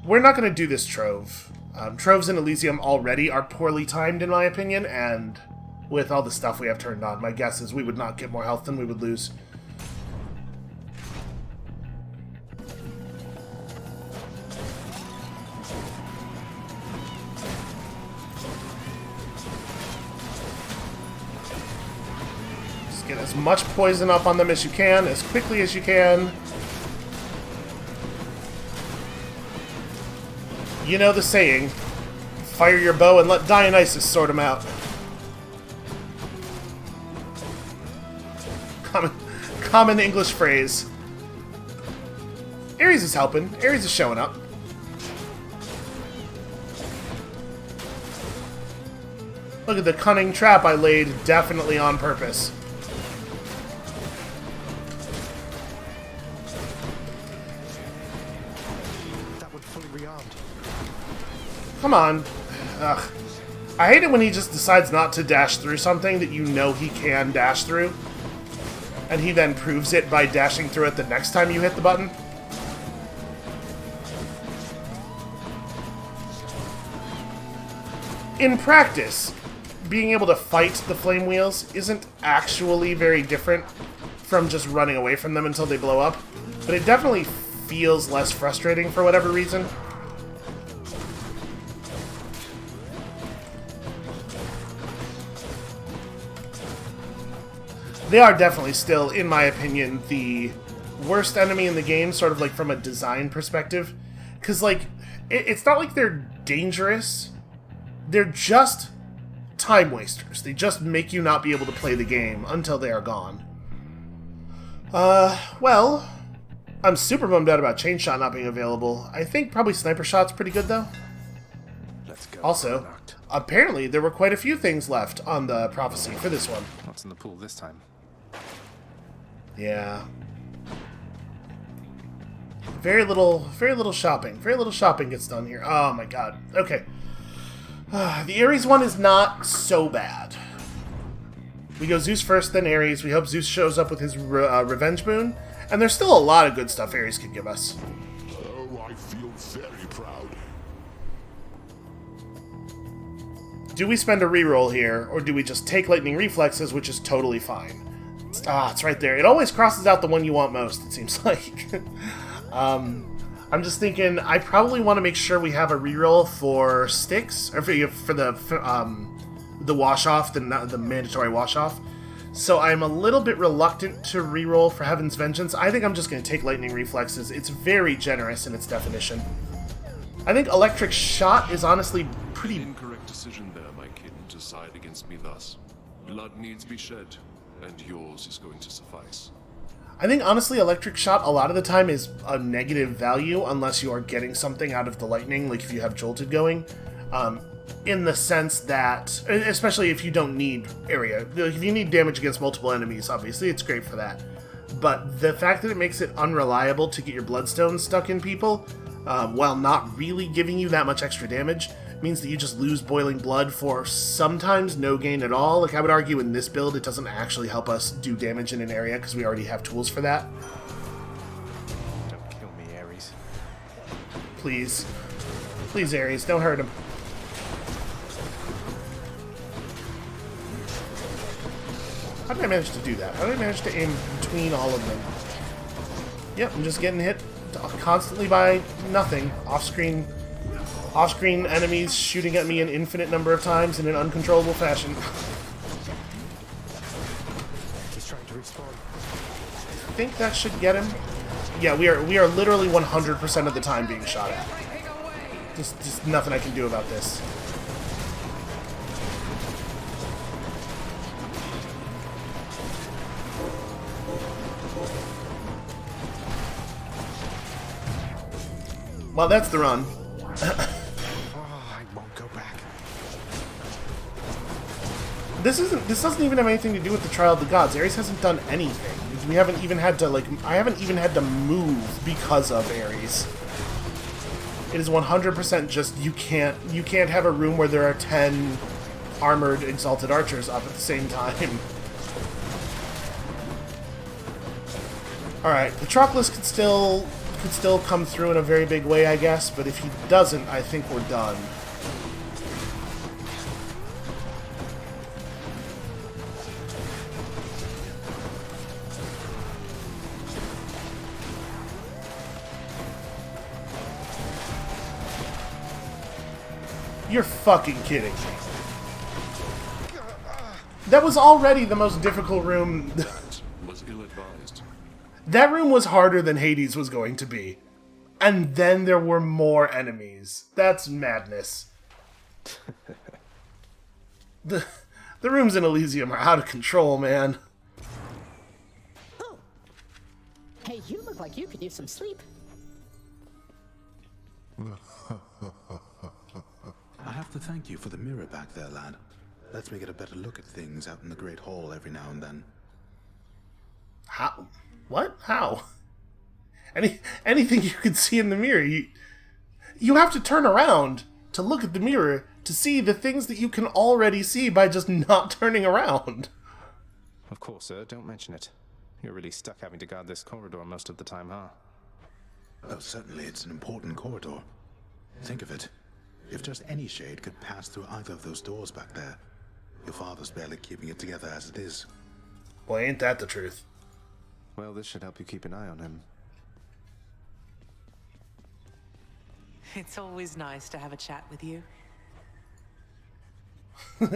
We're not going to do this Trove. Troves in Elysium already are poorly timed, in my opinion, and with all the stuff we have turned on, my guess is we would not get more health than we would lose. Just get as much poison up on them as you can, as quickly as you can. You know the saying, fire your bow and let Dionysus sort them out. Common English phrase. Ares is helping. Ares is showing up. Look at the cunning trap I laid, definitely on purpose. That would fully rearmed. Come on. Ugh. I hate it when he just decides not to dash through something that you know he can dash through. And he then proves it by dashing through it the next time you hit the button. In practice, being able to fight the flame wheels isn't actually very different from just running away from them until they blow up, but it definitely feels less frustrating for whatever reason. They are definitely still, in my opinion, the worst enemy in the game, sort of like from a design perspective. Because, like, it's not like they're dangerous. They're just time wasters. They just make you not be able to play the game until they are gone. Well, I'm super bummed out about Chain Shot not being available. I think probably Sniper Shot's pretty good, though. Let's go. Also, apparently there were quite a few things left on the prophecy for this one. What's in the pool this time? Yeah. Very little shopping. Very little shopping gets done here. Oh my god. Okay. The Ares one is not so bad. We go Zeus first, then Ares. We hope Zeus shows up with his revenge boon. And there's still a lot of good stuff Ares can give us. Oh, I feel very proud. Do we spend a reroll here, or do we just take Lightning Reflexes, which is totally fine? It's right there. It always crosses out the one you want most, it seems like. I'm just thinking, I probably want to make sure we have a reroll for Styx, or for the wash-off, the mandatory wash-off. So I'm a little bit reluctant to reroll for Heaven's Vengeance. I think I'm just going to take Lightning Reflexes. It's very generous in its definition. I think Electric Shot is honestly pretty... Incorrect decision there, my kitten, to side against me thus. Blood needs be shed, and yours is going to suffice. I think, honestly, Electric Shot a lot of the time is a negative value unless you are getting something out of the lightning, like if you have Jolted going. In the sense that, especially if you don't need area. If you need damage against multiple enemies, obviously, it's great for that. But the fact that it makes it unreliable to get your Bloodstones stuck in people, while not really giving you that much extra damage, means that you just lose Boiling Blood for sometimes no gain at all. Like, I would argue in this build, it doesn't actually help us do damage in an area because we already have tools for that. Don't kill me, Ares. Please. Please, Ares, don't hurt him. How did I manage to do that? How did I manage to aim between all of them? Yep, I'm just getting hit constantly by nothing. Off-screen enemies shooting at me an infinite number of times in an uncontrollable fashion. He's trying to respawn. I think that should get him. Yeah, we are literally 100% of the time being shot at. Just nothing I can do about this. Well, that's the run. I won't go back. This doesn't even have anything to do with the Trial of the Gods. Ares hasn't done anything. We haven't even had to, like, I haven't even had to move because of Ares. It is 100% just you can't have a room where there are 10 armored exalted archers up at the same time. Alright, Patroclus could still come through in a very big way, I guess, but if he doesn't, I think we're done. You're fucking kidding me. That was already the most difficult room. That was ill-advised. That room was harder than Hades was going to be. And then there were more enemies. That's madness. The rooms in Elysium are out of control, man. Oh. Hey, you look like you could use some sleep. I have to thank you for the mirror back there, lad. Lets me get a better look at things out in the Great Hall every now and then. How? What? How? Anything you can see in the mirror, you have to turn around to look at the mirror to see the things that you can already see by just not turning around. Of course, sir. Don't mention it. You're really stuck having to guard this corridor most of the time, huh? Oh, certainly it's an important corridor. Think of it. If just any shade could pass through either of those doors back there, your father's barely keeping it together as it is. Boy, ain't that the truth. Well, this should help you keep an eye on him. It's always nice to have a chat with you.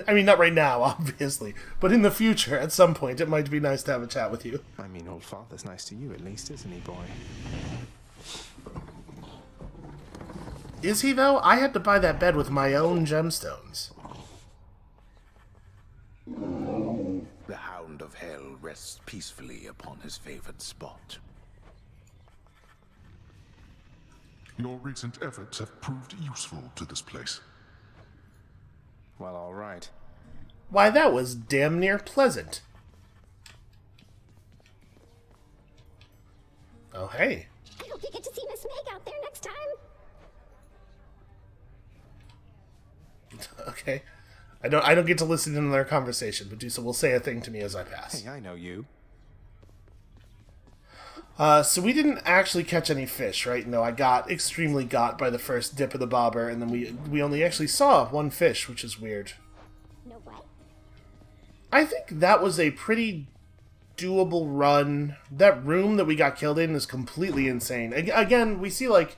I mean, not right now, obviously, but in the future, at some point, it might be nice to have a chat with you. I mean, old father's nice to you at least, isn't he, boy? Is he, though? I had to buy that bed with my own gemstones. The Hound of Hell rests peacefully upon his favored spot. Your recent efforts have proved useful to this place. Well, all right. Why, that was damn near pleasant. Oh, hey. I hope you get to see Miss Meg out there next time. Okay. I don't get to listen in their conversation, but Medusa will say a thing to me as I pass. Hey, I know you. So we didn't actually catch any fish, right? No, I got extremely got by the first dip of the bobber, and then we only actually saw one fish, which is weird. No what? I think that was a pretty doable run. That room that we got killed in is completely insane. Again, we see, like,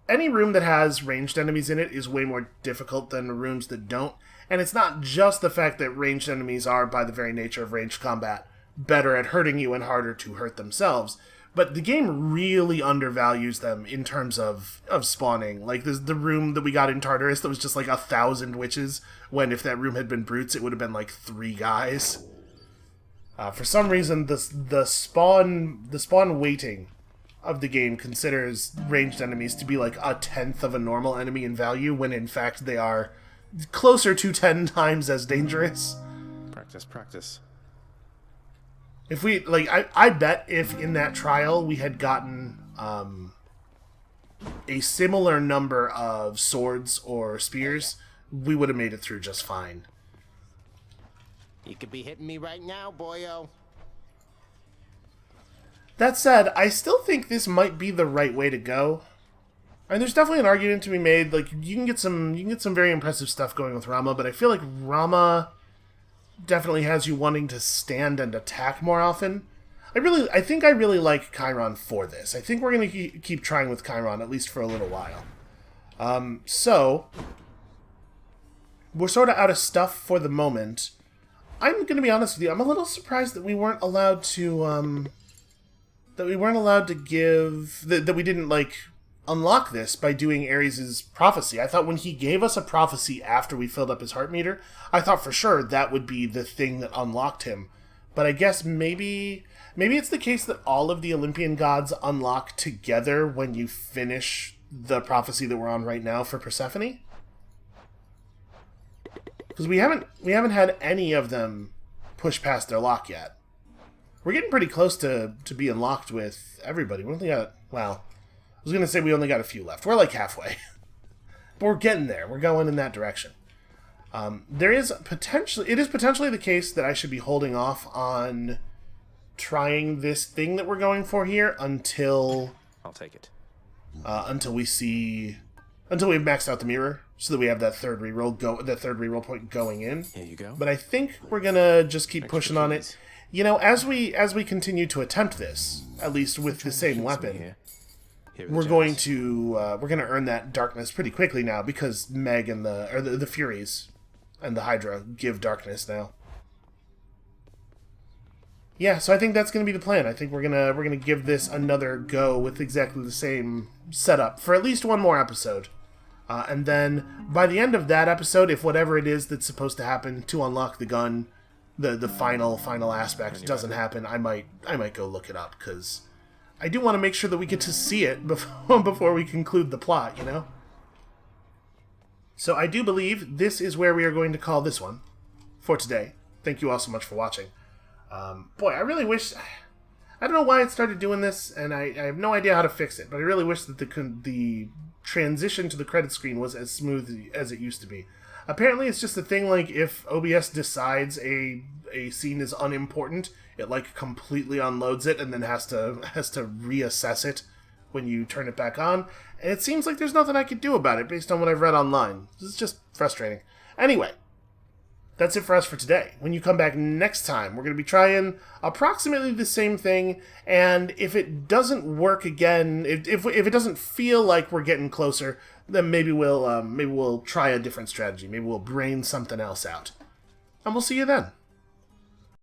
any room that has ranged enemies in it is way more difficult than rooms that don't. And it's not just the fact that ranged enemies are, by the very nature of ranged combat, better at hurting you and harder to hurt themselves. But the game really undervalues them in terms of spawning. Like, there's the room that we got in Tartarus that was just like 1,000 witches, when if that room had been brutes, it would have been like 3 guys. For some reason, the spawn weighting of the game considers ranged enemies to be like 1/10 of a normal enemy in value, when in fact they are closer to 10 times as dangerous. Practice. If we, like, I bet if in that trial we had gotten a similar number of swords or spears, we would have made it through just fine. You could be hitting me right now, boyo. That said, I still think this might be the right way to go. And there's definitely an argument to be made. Like, you can get some very impressive stuff going with Rama, but I feel like Rama definitely has you wanting to stand and attack more often. I think I really like Chiron for this. I think we're going to keep trying with Chiron, at least for a little while. So, we're sort of out of stuff for the moment. I'm going to be honest with you, I'm a little surprised that we weren't allowed to, that we didn't, like, unlock this by doing Ares' prophecy. I thought when he gave us a prophecy after we filled up his heart meter, I thought for sure that would be the thing that unlocked him. But I guess maybe it's the case that all of the Olympian gods unlock together when you finish the prophecy that we're on right now for Persephone? Because we haven't had any of them push past their lock yet. We're getting pretty close to being locked with everybody. We only got, well, I was going to say we only got a few left. We're like halfway. But we're getting there. We're going in that direction. It is potentially the case that I should be holding off on trying this thing that we're going for here until... I'll take it. Until we've maxed out the mirror, so that we have that third reroll point going in. Here you go. But I think we're gonna just keep pushing on it. You know, as we continue to attempt this, at least with the same weapon, we're going to earn that darkness pretty quickly now, because Meg and the Furies and the Hydra give darkness now. Yeah, so I think that's going to be the plan. I think we're gonna give this another go with exactly the same setup for at least one more episode. And then, by the end of that episode, if whatever it is that's supposed to happen to unlock the gun, the final aspect doesn't happen, I might go look it up, because I do want to make sure that we get to see it before we conclude the plot, you know? So I do believe this is where we are going to call this one for today. Thank you all so much for watching. Boy, I really wish... I don't know why it started doing this, and I have no idea how to fix it, but I really wish that the transition to the credit screen was as smooth as it used to be. Apparently it's just a thing, like, if OBS decides a scene is unimportant, it, like, completely unloads it and then has to reassess it when you turn it back on. And it seems like there's nothing I could do about it based on what I've read online. This is just frustrating. Anyway, that's it for us for today. When you come back next time, we're going to be trying approximately the same thing, and if it doesn't work again, if it doesn't feel like we're getting closer, then maybe we'll try a different strategy. Maybe we'll brain something else out. And we'll see you then.